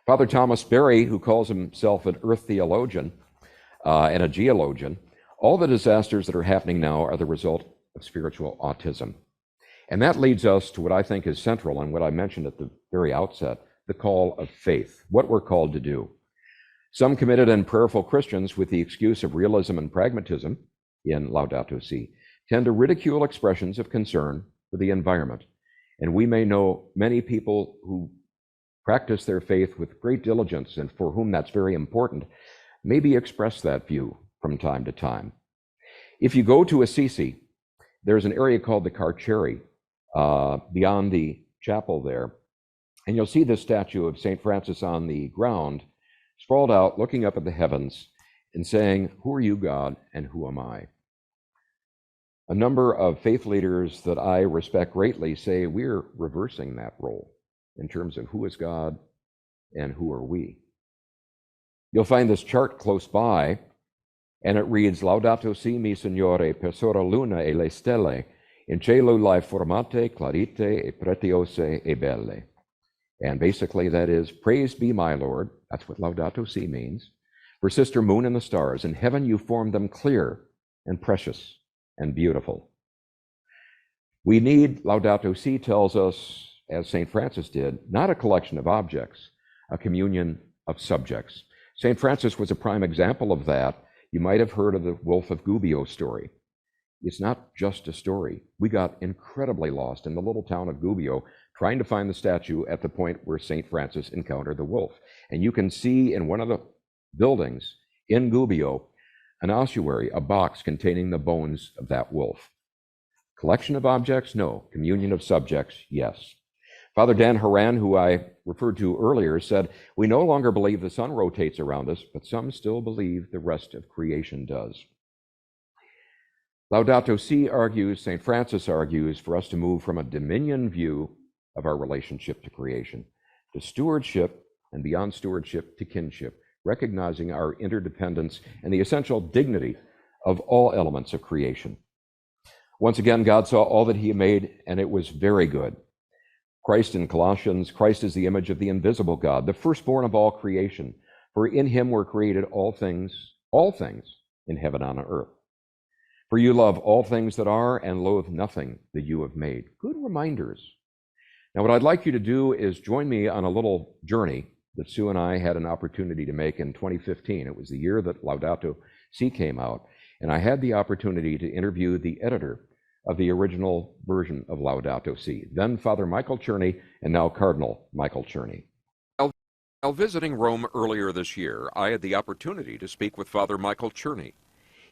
Father Thomas Berry, who calls himself an earth theologian and a geologian, all the disasters that are happening now are the result of spiritual autism. And that leads us to what I think is central and what I mentioned at the very outset, the call of faith, what we're called to do. Some committed and prayerful Christians, with the excuse of realism and pragmatism in Laudato Si, tend to ridicule expressions of concern for the environment. And we may know many people who practice their faith with great diligence and for whom that's very important, maybe express that view from time to time. If you go to Assisi, there's an area called the Carceri beyond the chapel there, and you'll see this statue of St. Francis on the ground, sprawled out, looking up at the heavens and saying, "Who are you, God, and who am I?" A number of faith leaders that I respect greatly say we're reversing that role in terms of who is God and who are we. You'll find this chart close by, and it reads, Laudato si mi Signore per sora luna e le stelle, in cielo lie formate, clarite e pretiose e belle. And basically that is, praise be my Lord, that's what Laudato si means, for sister moon and the stars. In heaven you formed them clear and precious and beautiful. We need, Laudato si tells us, as St. Francis did, not a collection of objects, a communion of subjects. St. Francis was a prime example of that. You might have heard of the Wolf of Gubbio story. It's not just a story. We got incredibly lost in the little town of Gubbio trying to find the statue at the point where St. Francis encountered the wolf. And you can see in one of the buildings in Gubbio an ossuary, a box containing the bones of that wolf. Collection of objects? No. Communion of subjects? Yes. Father Dan Haran, who I referred to earlier, said, we no longer believe the sun rotates around us, but some still believe the rest of creation does. Laudato Si argues, St. Francis argues, for us to move from a dominion view of our relationship to creation to stewardship, and beyond stewardship to kinship, recognizing our interdependence and the essential dignity of all elements of creation. Once again, God saw all that he made, and it was very good. Christ in Colossians, Christ is the image of the invisible God, the firstborn of all creation. For in him were created all things in heaven and on earth. For you love all things that are and loathe nothing that you have made. Good reminders. Now, what I'd like you to do is join me on a little journey that Sue and I had an opportunity to make in 2015. It was the year that Laudato Si came out, and I had the opportunity to interview the editor of the original version of Laudato Si, then Father Michael Cherney, and now Cardinal Michael Cherney. While visiting Rome earlier this year, I had the opportunity to speak with Father Michael Cherney.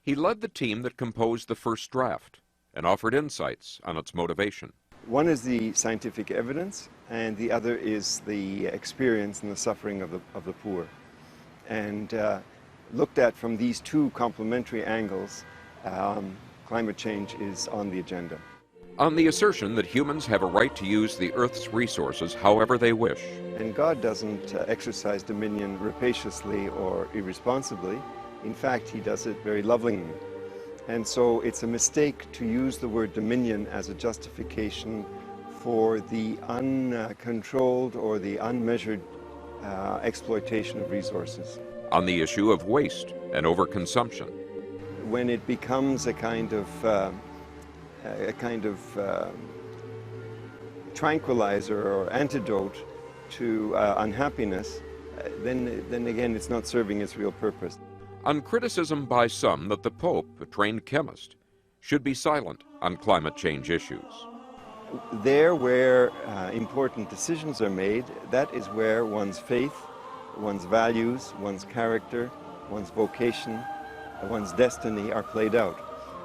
He led the team that composed the first draft and offered insights on its motivation. One is the scientific evidence, and the other is the experience and the suffering of the poor. And looked at from these two complementary angles, climate change is on the agenda. on the assertion that humans have a right to use the Earth's resources however they wish. And God doesn't exercise dominion rapaciously or irresponsibly. In fact, he does it very lovingly. And so it's a mistake to use the word dominion as a justification for the uncontrolled or the unmeasured exploitation of resources. On the issue of waste and overconsumption. When it becomes a kind of tranquilizer or antidote to unhappiness, then again it's not serving its real purpose. On criticism by some that the Pope, a trained chemist, should be silent on climate change issues. There where important decisions are made, that is where one's faith, one's values, one's character, one's vocation, one's destiny are played out.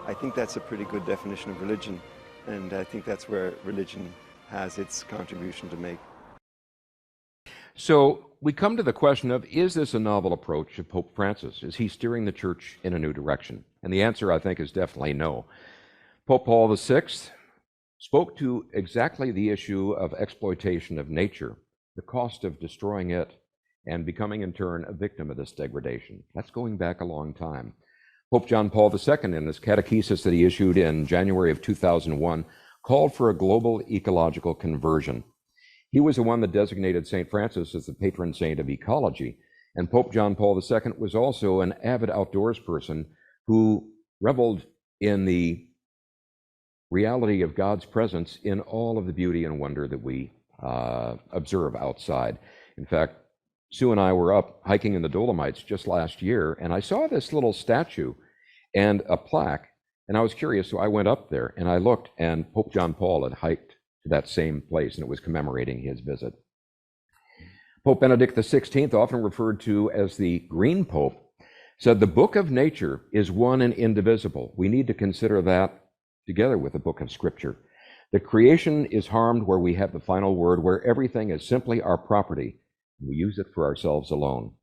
I think that's a pretty good definition of religion, and I think that's where religion has its contribution to make. So we come to the question of, is this a novel approach of Pope Francis? Is he steering the church in a new direction? And the answer, I think, is definitely no. Pope Paul VI spoke to exactly the issue of exploitation of nature, the cost of destroying it, and becoming in turn a victim of this degradation. That's going back a long time. Pope John Paul II, in his catechesis that he issued in January of 2001, called for a global ecological conversion. He was the one that designated St. Francis as the patron saint of ecology, and Pope John Paul II was also an avid outdoors person who reveled in the reality of God's presence in all of the beauty and wonder that we observe outside. In fact, Sue and I were up hiking in the Dolomites just last year, and I saw this little statue and a plaque, and I was curious, so I went up there and I looked, and Pope John Paul had hiked to that same place, and it was commemorating his visit. Pope Benedict XVI, often referred to as the Green Pope, said the book of nature is one and indivisible. We need to consider that together with the book of Scripture. The creation is harmed where we have the final word, where everything is simply our property. We use it for ourselves alone.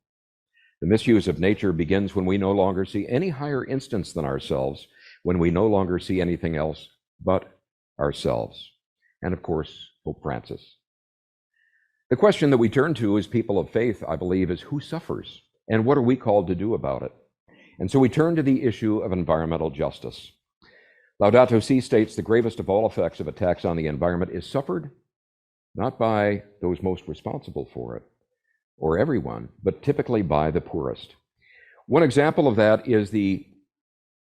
The misuse of nature begins when we no longer see any higher instance than ourselves, when we no longer see anything else but ourselves. And of course, Pope Francis. The question that we turn to as people of faith, I believe, is who suffers and what are we called to do about it? And so we turn to the issue of environmental justice. Laudato Si states the gravest of all effects of attacks on the environment is suffered not by those most responsible for it, or everyone, but typically by the poorest. One example of that is the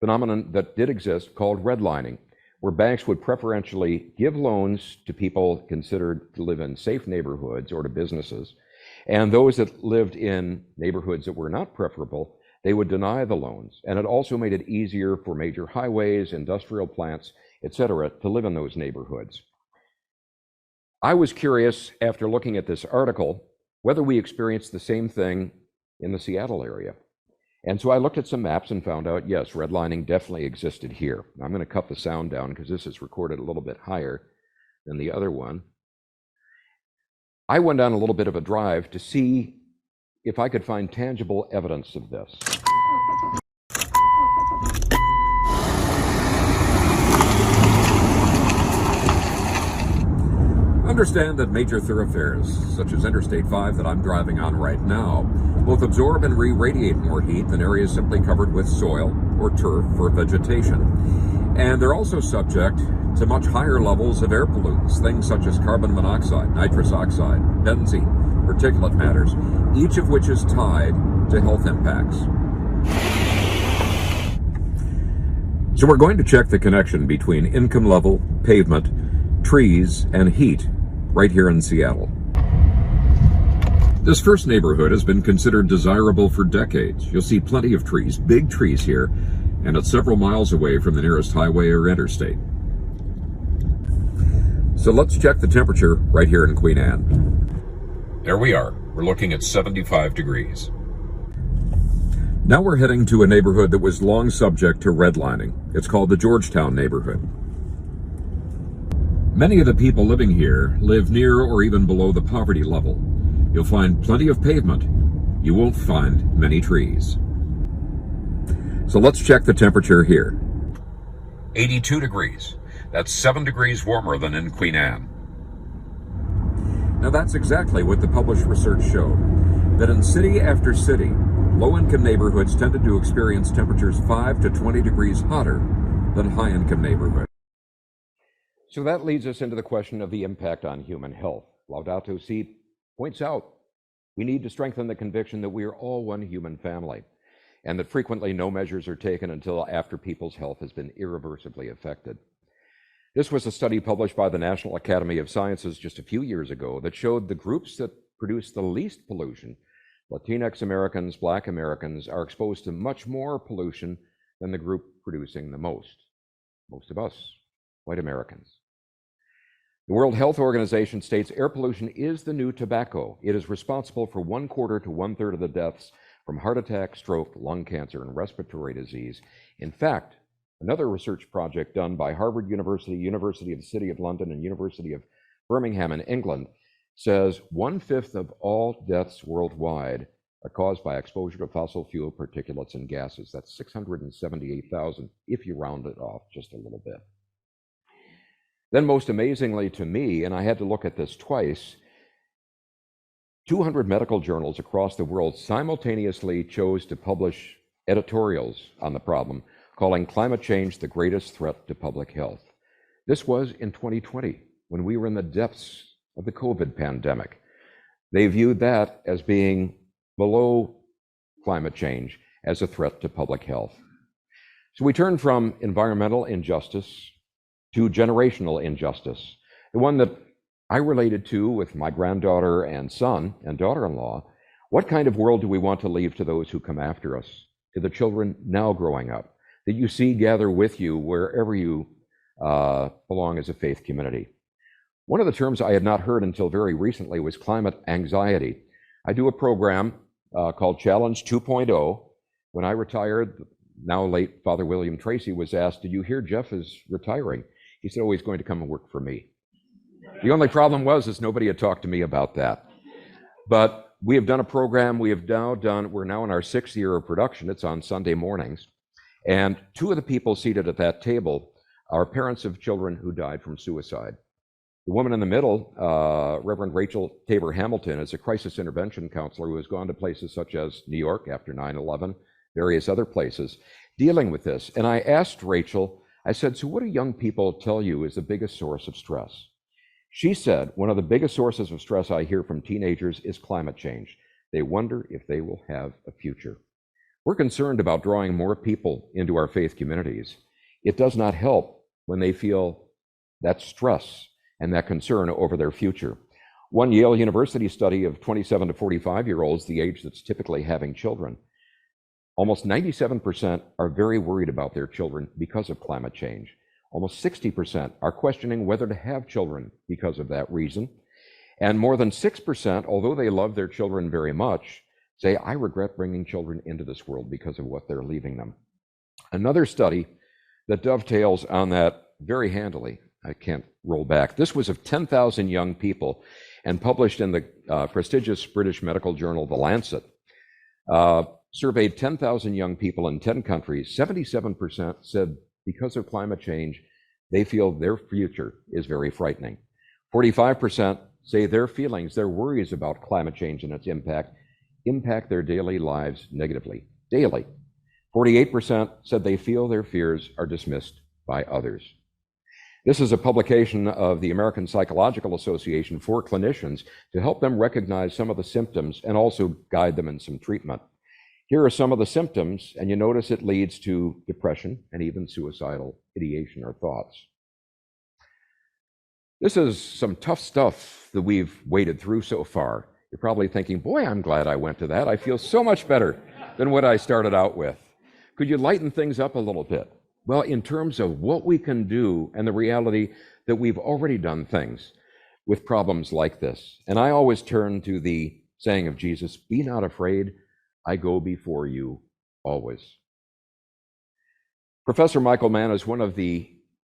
phenomenon that did exist called redlining, where banks would preferentially give loans to people considered to live in safe neighborhoods or to businesses, and those that lived in neighborhoods that were not preferable, they would deny the loans. And it also made it easier for major highways, industrial plants, etc., to live in those neighborhoods. I was curious, after looking at this article, whether we experienced the same thing in the Seattle area. And so I looked at some maps and found out, yes, redlining definitely existed here. I'm going to cut the sound down because this is recorded a little bit higher than the other one. I went on a little bit of a drive to see if I could find tangible evidence of this. Understand that major thoroughfares, such as Interstate 5 that I'm driving on right now, both absorb and re-radiate more heat than areas simply covered with soil or turf for vegetation. And they're also subject to much higher levels of air pollutants, things such as carbon monoxide, nitrous oxide, benzene, particulate matters, each of which is tied to health impacts. So we're going to check the connection between income level, pavement, trees, and heat right here in Seattle. This first neighborhood has been considered desirable for decades. You'll see plenty of trees, big trees here, and it's several miles away from the nearest highway or interstate. So let's check the temperature right here in Queen Anne. There we are. We're looking at 75 degrees. Now we're heading to a neighborhood that was long subject to redlining. It's called the Georgetown neighborhood. Many of the people living here live near or even below the poverty level. You'll find plenty of pavement. You won't find many trees. So let's check the temperature here. 82 degrees. That's 7 degrees warmer than in Queen Anne. Now that's exactly what the published research showed, that in city after city, low-income neighborhoods tended to experience temperatures 5 to 20 degrees hotter than high-income neighborhoods. So that leads us into the question of the impact on human health. Laudato Si points out we need to strengthen the conviction that we are all one human family, and that frequently no measures are taken until after people's health has been irreversibly affected. This was a study published by the National Academy of Sciences just a few years ago that showed the groups that produce the least pollution, Latinx Americans, Black Americans, are exposed to much more pollution than the group producing the most. Most of us, white Americans. The World Health Organization states air pollution is the new tobacco. It is responsible for 1/4 to 1/3 of the deaths from heart attack, stroke, lung cancer, and respiratory disease. In fact, another research project done by Harvard University, University of the City of London, and University of Birmingham in England says 1/5 of all deaths worldwide are caused by exposure to fossil fuel particulates and gases. That's 678,000 if you round it off just a little bit. Then most amazingly to me, and I had to look at this twice, 200 medical journals across the world simultaneously chose to publish editorials on the problem, calling climate change the greatest threat to public health. This was in 2020, when we were in the depths of the COVID pandemic. They viewed that as being below climate change as a threat to public health. So we turn from environmental injustice to generational injustice, the one that I related to with my granddaughter and son and daughter-in-law. What kind of world do we want to leave to those who come after us, to the children now growing up, that you see gather with you wherever you belong as a faith community? One of the terms I had not heard until very recently was climate anxiety. I do a program called Challenge 2.0. When I retired, now late Father William Tracy was asked, "Did you hear Jeff is retiring?" He said, "Oh, he's going to come and work for me." The only problem was nobody had talked to me about that. But we have done a program. We're now in our 6th year of production. It's on Sunday mornings. And 2 of the people seated at that table are parents of children who died from suicide. The woman in the middle, Reverend Rachel Tabor Hamilton, is a crisis intervention counselor who has gone to places such as New York after 9/11, various other places, dealing with this. And I asked Rachel, I said, "So what do young people tell you is the biggest source of stress?" She said, "One of the biggest sources of stress I hear from teenagers is climate change. They wonder if they will have a future." We're concerned about drawing more people into our faith communities. It does not help when they feel that stress and that concern over their future. One Yale University study of 27 to 45-year-olds, the age that's typically having children, almost 97% are very worried about their children because of climate change. Almost 60% are questioning whether to have children because of that reason. And more than 6%, although they love their children very much, say, "I regret bringing children into this world because of what they're leaving them." Another study that dovetails on that very handily, I can't roll back. This was of 10,000 young people and published in the prestigious British medical journal, The Lancet. Surveyed 10,000 young people in 10 countries. 77% said because of climate change, they feel their future is very frightening. 45% say their feelings, their worries about climate change and its impact their daily lives negatively, daily. 48% said they feel their fears are dismissed by others. This is a publication of the American Psychological Association for clinicians to help them recognize some of the symptoms and also guide them in some treatment. Here are some of the symptoms, and you notice it leads to depression and even suicidal ideation or thoughts. This is some tough stuff that we've waded through so far. You're probably thinking, "Boy, I'm glad I went to that. I feel so much better than what I started out with." Could you lighten things up a little bit? Well, in terms of what we can do and the reality that we've already done things with problems like this. And I always turn to the saying of Jesus, "Be not afraid, I go before you always." Professor Michael Mann is one of the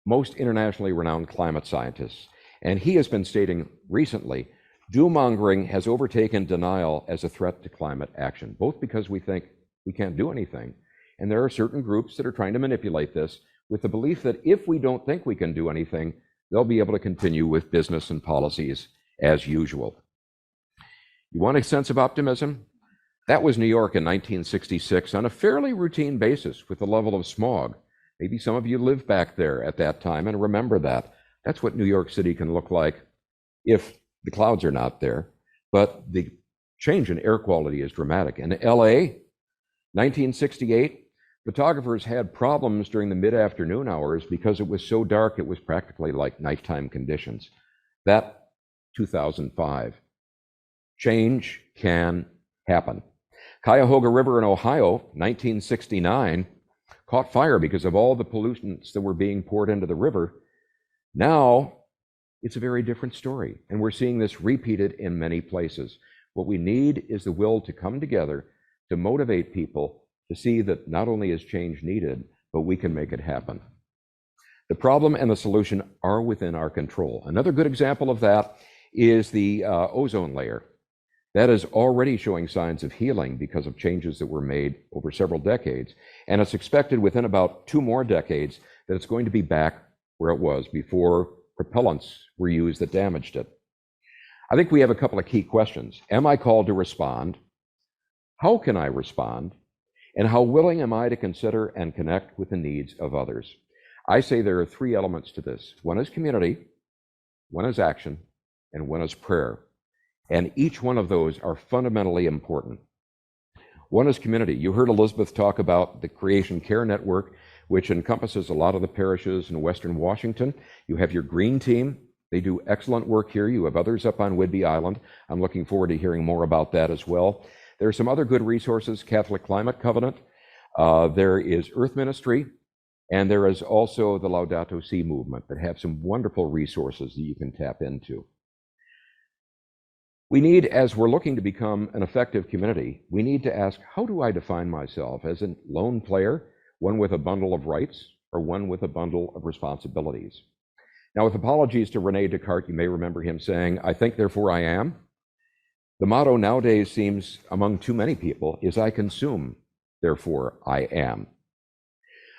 most internationally renowned climate scientists, and he has been stating recently, doom-mongering has overtaken denial as a threat to climate action, both because we think we can't do anything, and there are certain groups that are trying to manipulate this with the belief that if we don't think we can do anything, they'll be able to continue with business and policies as usual. You want a sense of optimism? That was New York in 1966 on a fairly routine basis with the level of smog. Maybe some of you lived back there at that time and remember that. That's what New York City can look like if the clouds are not there. But the change in air quality is dramatic. In LA, 1968, photographers had problems during the mid-afternoon hours because it was so dark it was practically like nighttime conditions. That 2005. Change can happen. Cuyahoga River in Ohio, 1969, caught fire because of all the pollutants that were being poured into the river. Now, it's a very different story, and we're seeing this repeated in many places. What we need is the will to come together to motivate people to see that not only is change needed, but we can make it happen. The problem and the solution are within our control. Another good example of that is the ozone layer. That is already showing signs of healing because of changes that were made over several decades. And it's expected within about 2 more decades that it's going to be back where it was before propellants were used that damaged it. I think we have a couple of key questions. Am I called to respond? How can I respond? And how willing am I to consider and connect with the needs of others? I say there are 3 elements to this. One is community, one is action, and one is prayer. And each one of those are fundamentally important. One is community. You heard Elizabeth talk about the Creation Care Network, which encompasses a lot of the parishes in Western Washington. You have your green team. They do excellent work here. You have others up on Whidbey Island. I'm looking forward to hearing more about that as well. There are some other good resources, Catholic Climate Covenant. There is Earth Ministry, and there is also the Laudato Si movement that have some wonderful resources that you can tap into. We need, as we're looking to become an effective community, we need to ask, how do I define myself? As a lone player, one with a bundle of rights, or one with a bundle of responsibilities? Now, with apologies to Rene Descartes, you may remember him saying, I think, therefore I am. The motto nowadays seems, among too many people, is I consume, therefore I am.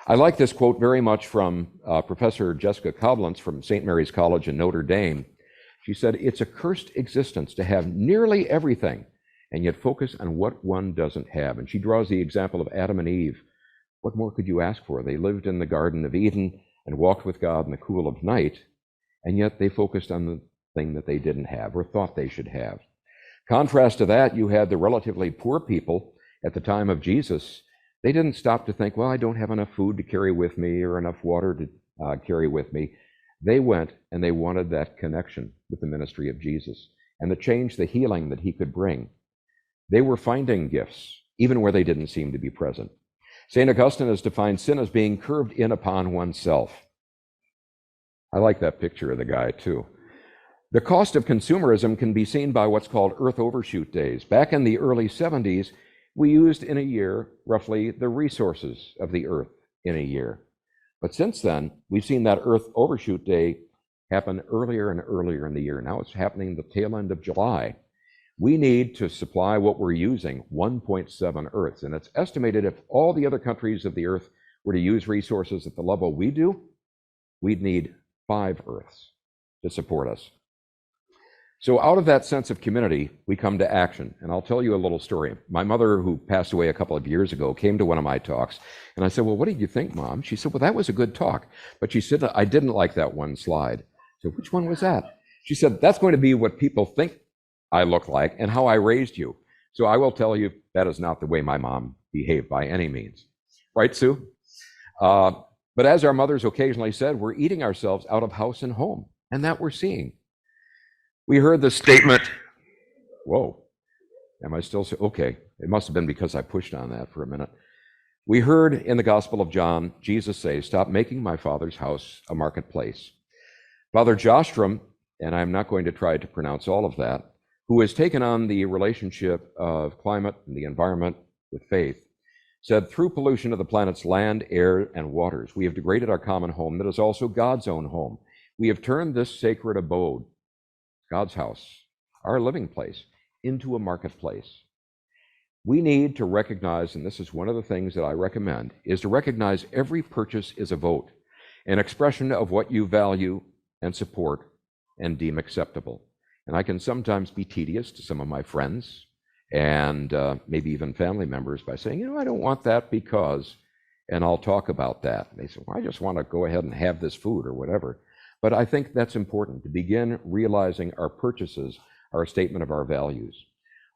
I like this quote very much from Professor Jessica Coblentz from St. Mary's College in Notre Dame. She said, it's a cursed existence to have nearly everything and yet focus on what one doesn't have. And she draws the example of Adam and Eve. What more could you ask for? They lived in the Garden of Eden and walked with God in the cool of night, and yet they focused on the thing that they didn't have or thought they should have. Contrast to that, you had the relatively poor people at the time of Jesus. They didn't stop to think, well, I don't have enough food to carry with me or enough water to carry with me. They went and they wanted that connection with the ministry of Jesus and the change, the healing that he could bring. They were finding gifts, even where they didn't seem to be present. St. Augustine has defined sin as being curved in upon oneself. I like that picture of the guy, too. The cost of consumerism can be seen by what's called Earth Overshoot Days. Back in the early 70s, we used in a year roughly the resources of the Earth in a year. But since then, we've seen that Earth Overshoot Day happen earlier and earlier in the year. Now it's happening the tail end of July. We need to supply what we're using, 1.7 Earths. And it's estimated if all the other countries of the Earth were to use resources at the level we do, we'd need 5 Earths to support us. So out of that sense of community, we come to action. And I'll tell you a little story. My mother, who passed away a couple of years ago, came to one of my talks. And I said, well, what did you think, Mom? She said, well, that was a good talk. But she said, I didn't like that one slide. So which one was that? She said, that's going to be what people think I look like and how I raised you. So I will tell you, that is not the way my mom behaved by any means. Right, Sue? But as our mothers occasionally said, we're eating ourselves out of house and home. And that we're seeing. We heard the statement, whoa, am I still, okay, it must have been because I pushed on that for a minute. We heard in the Gospel of John, Jesus say, stop making my Father's house a marketplace. Father Jostrom, and I'm not going to try to pronounce all of that, who has taken on the relationship of climate and the environment with faith, said, through pollution of the planet's land, air, and waters, we have degraded our common home that is also God's own home. We have turned this sacred abode, God's house, our living place, into a marketplace. We need to recognize, and this is one of the things that I recommend, is to recognize every purchase is a vote. an expression of what you value and support and deem acceptable. And I can sometimes be tedious to some of my friends and maybe even family members by saying, I don't want that because, and I'll talk about that. And they say, well, I just want to go ahead and have this food or whatever. But I think that's important to begin realizing our purchases are a statement of our values.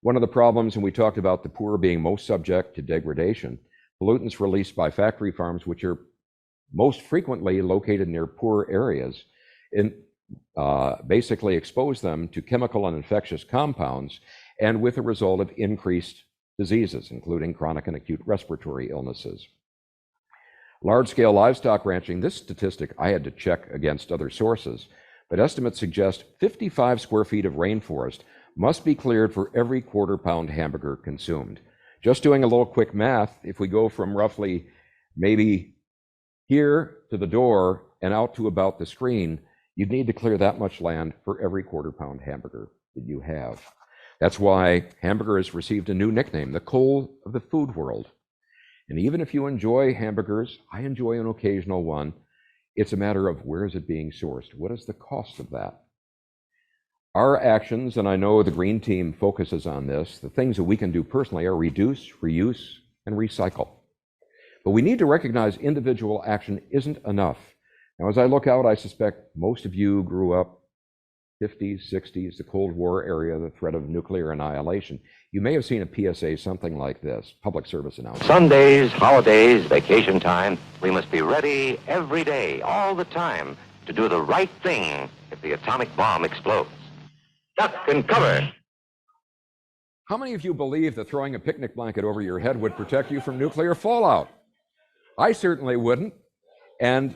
One of the problems, and we talked about the poor being most subject to degradation, pollutants released by factory farms, which are most frequently located near poor areas, basically expose them to chemical and infectious compounds, and with the result of increased diseases, including chronic and acute respiratory illnesses. Large-scale livestock ranching, this statistic I had to check against other sources, but estimates suggest 55 square feet of rainforest must be cleared for every quarter-pound hamburger consumed. Just doing a little quick math, if we go from roughly maybe here to the door and out to about the screen, you'd need to clear that much land for every quarter-pound hamburger that you have. That's why hamburger has received a new nickname, the coal of the food world. And even if you enjoy hamburgers, I enjoy an occasional one, it's a matter of where is it being sourced? What is the cost of that? Our actions, and I know the Green Team focuses on this, the things that we can do personally are reduce, reuse, and recycle. But we need to recognize individual action isn't enough. Now, as I look out, I suspect most of you grew up 50s, 60s, the Cold War era, the threat of nuclear annihilation. You may have seen a PSA, something like this, public service announcement. Sundays, holidays, vacation time, we must be ready every day, all the time, to do the right thing if the atomic bomb explodes. Duck and cover. How many of you believe that throwing a picnic blanket over your head would protect you from nuclear fallout? I certainly wouldn't. And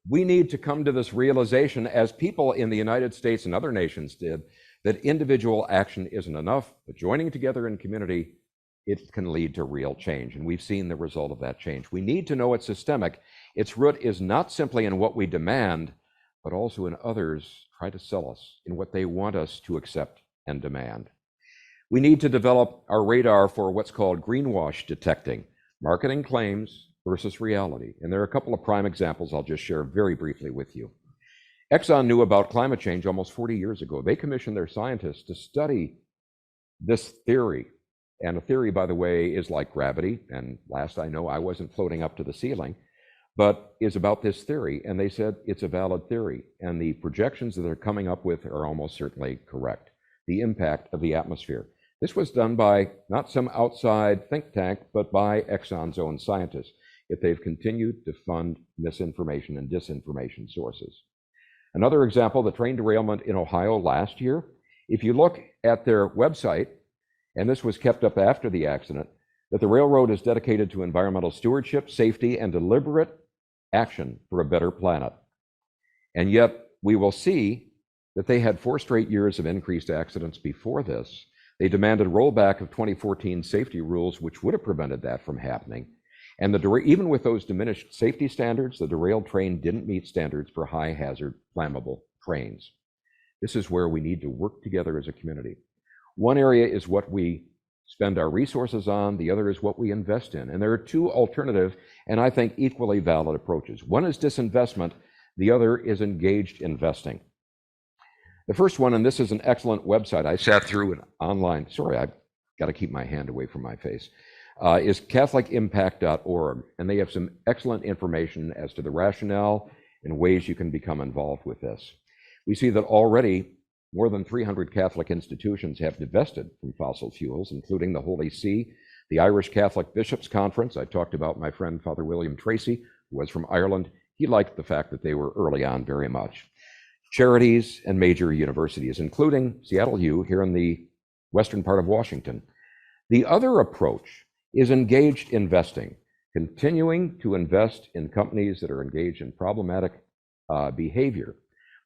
we need to come to this realization, as people in the United States and other nations did, that individual action isn't enough, but joining together in community, it can lead to real change. And we've seen the result of that change. We need to know it's systemic. Its root is not simply in what we demand, but also in others try to sell us, in what they want us to accept and demand. We need to develop our radar for what's called greenwash detecting, marketing claims versus reality. And there are a couple of prime examples I'll just share very briefly with you. Exxon knew about climate change almost 40 years ago. They commissioned their scientists to study this theory. And a theory, by the way, is like gravity. And last I know, I wasn't floating up to the ceiling, but is about this theory. And they said it's a valid theory. And the projections that they're coming up with are almost certainly correct. The impact of the atmosphere. This was done by not some outside think tank, but by Exxon's own scientists, if they've continued to fund misinformation and disinformation sources. Another example, the train derailment in Ohio last year. If you look at their website, and this was kept up after the accident, that the railroad is dedicated to environmental stewardship, safety, and deliberate action for a better planet. And yet we will see that they had 4 straight years of increased accidents before this. They demanded rollback of 2014 safety rules, which would have prevented that from happening. And even with those diminished safety standards, the derailed train didn't meet standards for high hazard flammable trains. This is where we need to work together as a community. One area is what we spend our resources on, the other is what we invest in. And there are 2 alternative, and I think equally valid approaches. One is disinvestment, the other is engaged investing. The first one, and this is an excellent website, I sat through an online, sorry, I've got to keep my hand away from my face, is catholicimpact.org, and they have some excellent information as to the rationale and ways you can become involved with this. We see that already more than 300 Catholic institutions have divested from fossil fuels, including the Holy See, the Irish Catholic Bishops' Conference. I talked about my friend Father William Tracy, who was from Ireland. He liked the fact that they were early on very much. Charities and major universities, including Seattle U here in the western part of Washington. The other approach is engaged investing, continuing to invest in companies that are engaged in problematic behavior,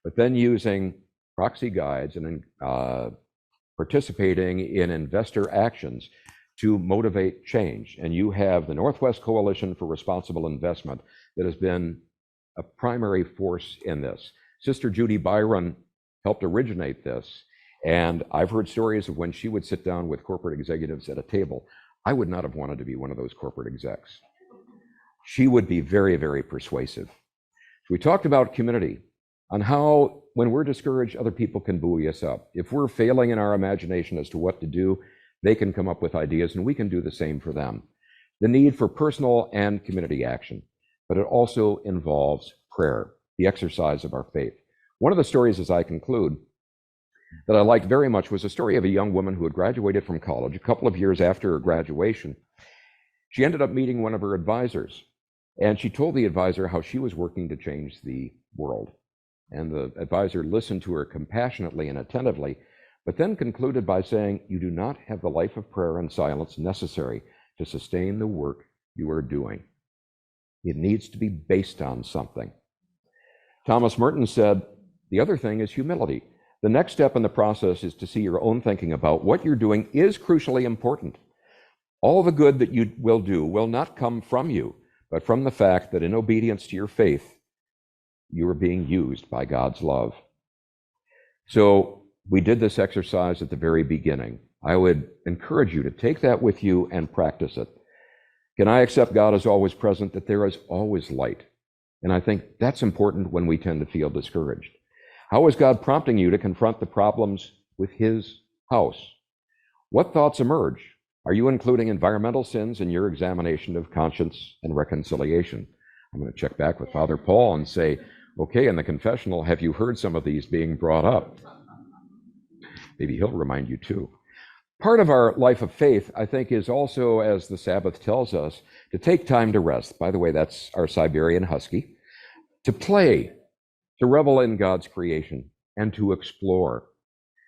but then using proxy guides and participating in investor actions to motivate change. And you have the Northwest Coalition for Responsible Investment that has been a primary force in this. Sister Judy Byron helped originate this, and I've heard stories of when she would sit down with corporate executives at a table. I would not have wanted to be one of those corporate execs. She would be very, very persuasive. We talked about community, on how when we're discouraged, other people can buoy us up. If we're failing in our imagination as to what to do, they can come up with ideas and we can do the same for them. The need for personal and community action, but it also involves prayer, the exercise of our faith. One of the stories, as I conclude, that I liked very much was a story of a young woman who had graduated from college. A couple of years after her graduation, she ended up meeting one of her advisors, and she told the advisor how she was working to change the world. And the advisor listened to her compassionately and attentively, but then concluded by saying, "You do not have the life of prayer and silence necessary to sustain the work you are doing. It needs to be based on something." Thomas Merton said, "The other thing is humility. The next step in the process is to see your own thinking about what you're doing is crucially important. All the good that you will do will not come from you, but from the fact that in obedience to your faith, you are being used by God's love." So we did this exercise at the very beginning. I would encourage you to take that with you and practice it. Can I accept God as always present, that there is always light? And I think that's important when we tend to feel discouraged. How is God prompting you to confront the problems with his house? What thoughts emerge? Are you including environmental sins in your examination of conscience and reconciliation? I'm going to check back with Father Paul and say, okay, in the confessional, have you heard some of these being brought up? Maybe he'll remind you too. Part of our life of faith, I think, is also, as the Sabbath tells us, to take time to rest. By the way, that's our Siberian Husky. To play, to revel in God's creation, and to explore.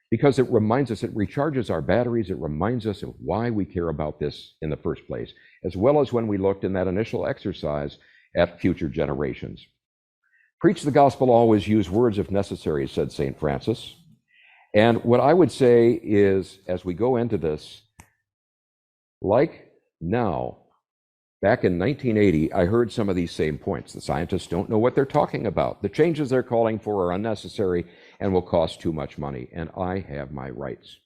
Because it reminds us, it recharges our batteries, it reminds us of why we care about this in the first place, as well as when we looked in that initial exercise at future generations. Preach the gospel always, use words if necessary, said St. Francis. And what I would say is, as we go into this, like now, back in 1980, I heard some of these same points. The scientists don't know what they're talking about. The changes they're calling for are unnecessary and will cost too much money, and I have my rights.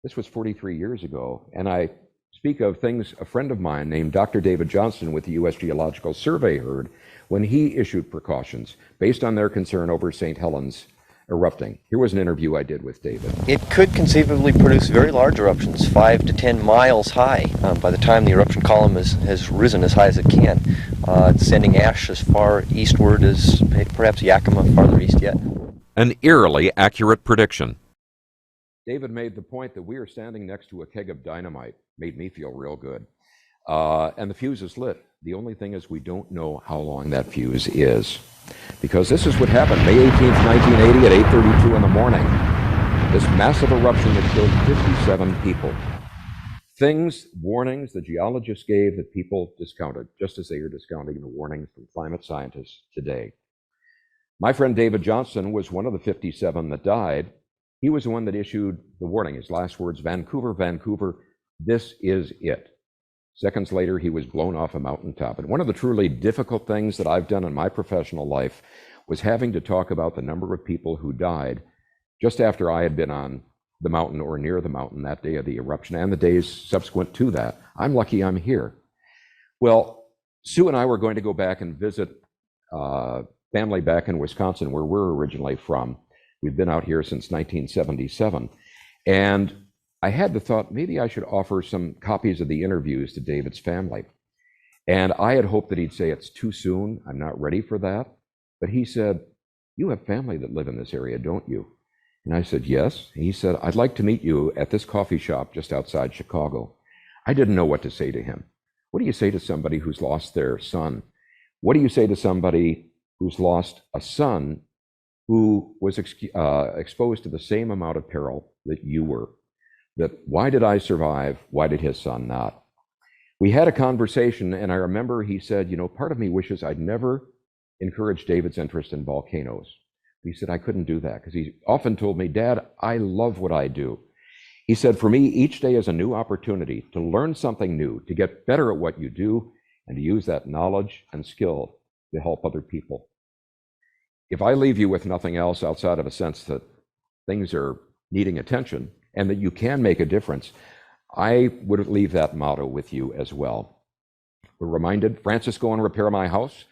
This was 43 years ago, and I speak of things a friend of mine named Dr. David Johnston with the U.S. Geological Survey heard when he issued precautions based on their concern over St. Helens erupting. Here was an interview I did with David. It could conceivably produce very large eruptions, 5 to 10 miles high, by the time the eruption column has risen as high as it can, sending ash as far eastward as perhaps Yakima, farther east yet. An eerily accurate prediction. David made the point that we are standing next to a keg of dynamite. Made me feel real good. And the fuse is lit. The only thing is we don't know how long that fuse is. Because this is what happened May 18th, 1980 at 8:32 in the morning. This massive eruption that killed 57 people. Warnings the geologists gave that people discounted, just as they are discounting the warnings from climate scientists today. My friend David Johnston was one of the 57 that died. He was the one that issued the warning. His last words, "Vancouver, Vancouver, this is it." Seconds later, he was blown off a mountaintop. And one of the truly difficult things that I've done in my professional life was having to talk about the number of people who died just after I had been on the mountain or near the mountain that day of the eruption and the days subsequent to that. I'm lucky I'm here. Well, Sue and I were going to go back and visit family back in Wisconsin, where we're originally from. We've been out here since 1977. And I had the thought, maybe I should offer some copies of the interviews to David's family. And I had hoped that he'd say, it's too soon, I'm not ready for that. But he said, you have family that live in this area, don't you? And I said, yes. And he said, I'd like to meet you at this coffee shop just outside Chicago. I didn't know what to say to him. What do you say to somebody who's lost their son? What do you say to somebody who's lost a son who was exposed to the same amount of peril that you were? That why did I survive? Why did his son not? We had a conversation, and I remember he said, part of me wishes I'd never encouraged David's interest in volcanoes. He said, I couldn't do that, because he often told me, Dad, I love what I do. He said, for me, each day is a new opportunity to learn something new, to get better at what you do, and to use that knowledge and skill to help other people. If I leave you with nothing else outside of a sense that things are needing attention, and that you can make a difference, I would leave that motto with you as well. We're reminded, Francis, go and repair my house,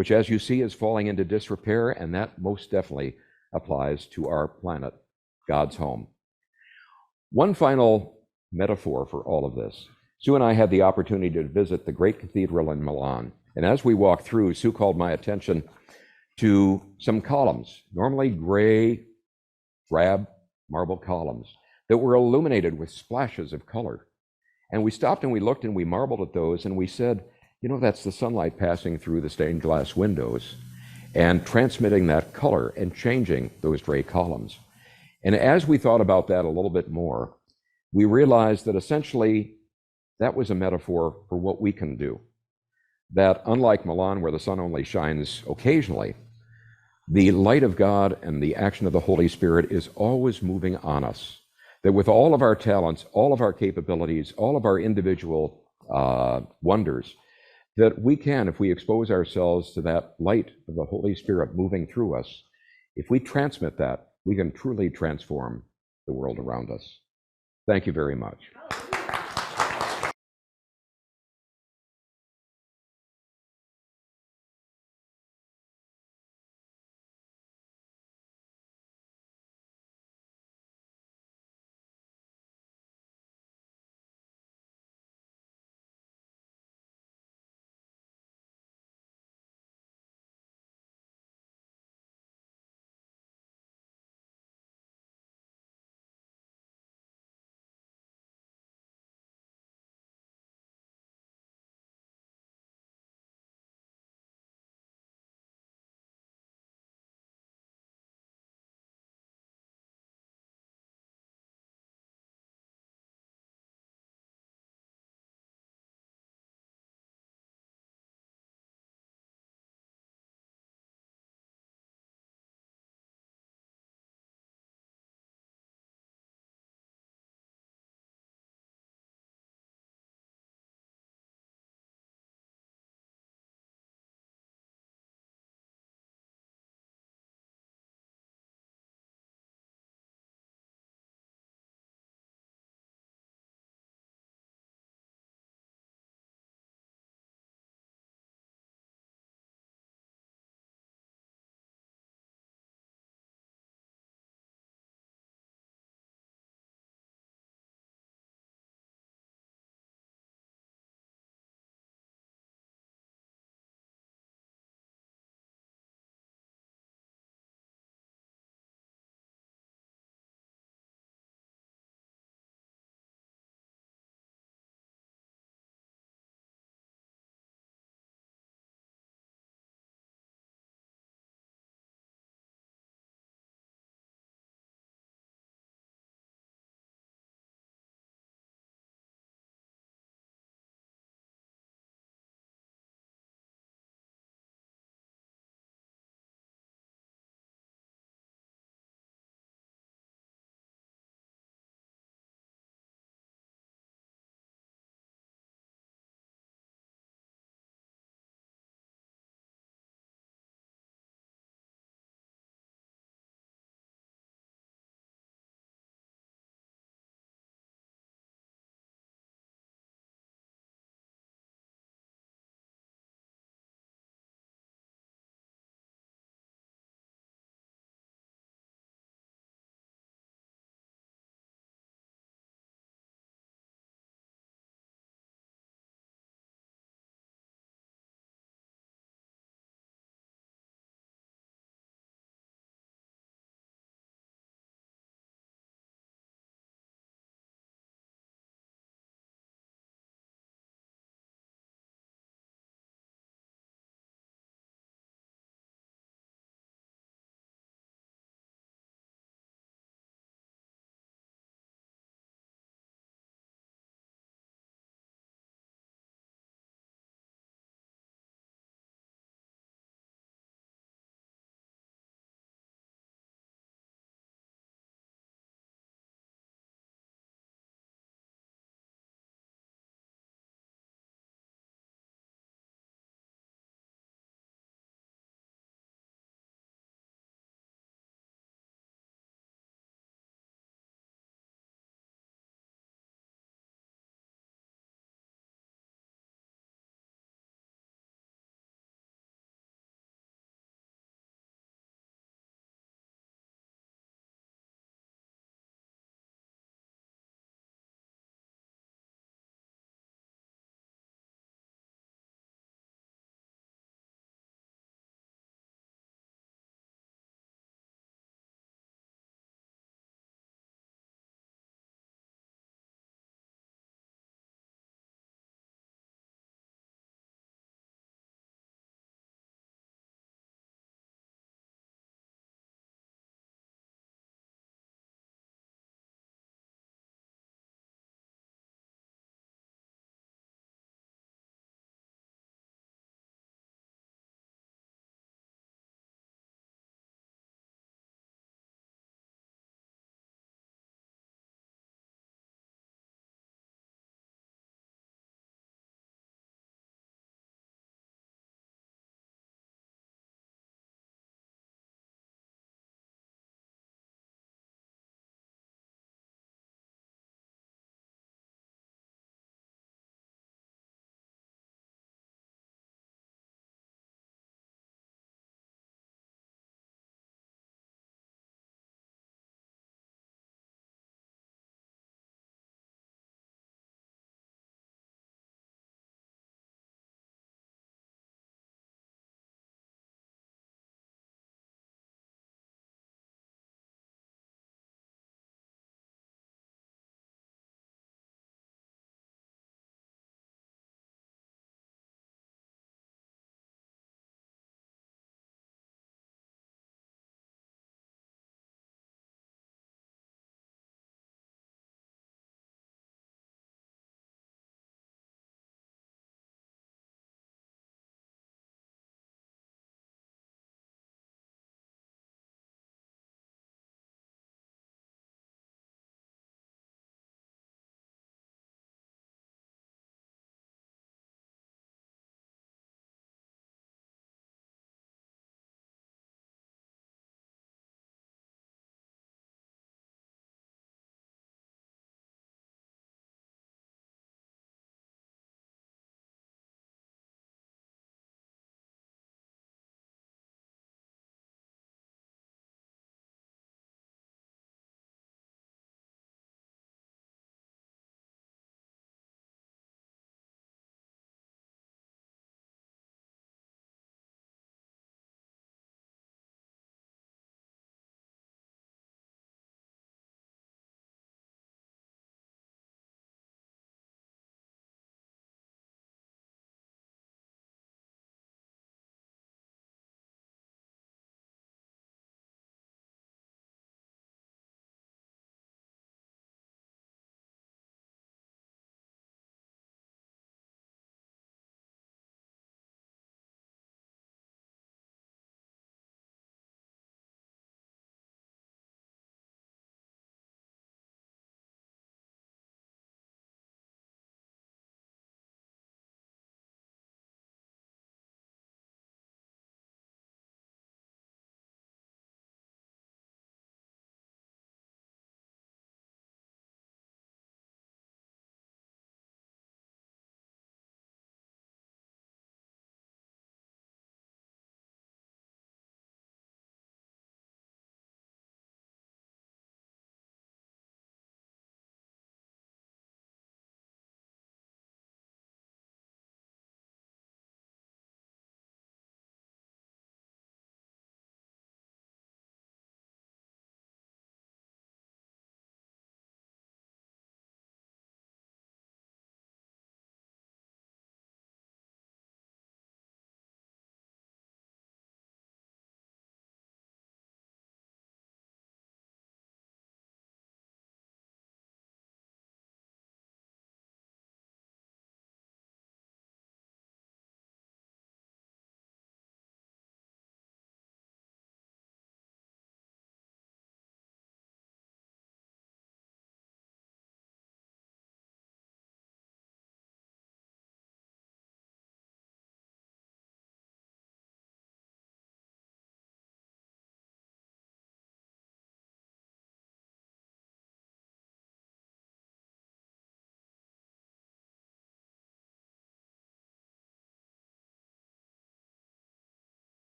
which, as you see, is falling into disrepair, and that most definitely applies to our planet, God's home. One final metaphor for all of this. Sue and I had the opportunity to visit the great cathedral in Milan, and as we walked through, Sue called my attention to some columns, normally gray, drab marble columns, that were illuminated with splashes of color. And we stopped and we looked and we marveled at those, and we said, you know, that's the sunlight passing through the stained glass windows and transmitting that color and changing those gray columns. And as we thought about that a little bit more, we realized that essentially that was a metaphor for what we can do. That unlike Milan, where the sun only shines occasionally, the light of God and the action of the Holy Spirit is always moving on us. That with all of our talents, all of our capabilities, all of our individual wonders, that we can, if we expose ourselves to that light of the Holy Spirit moving through us, if we transmit that, we can truly transform the world around us. Thank you very much.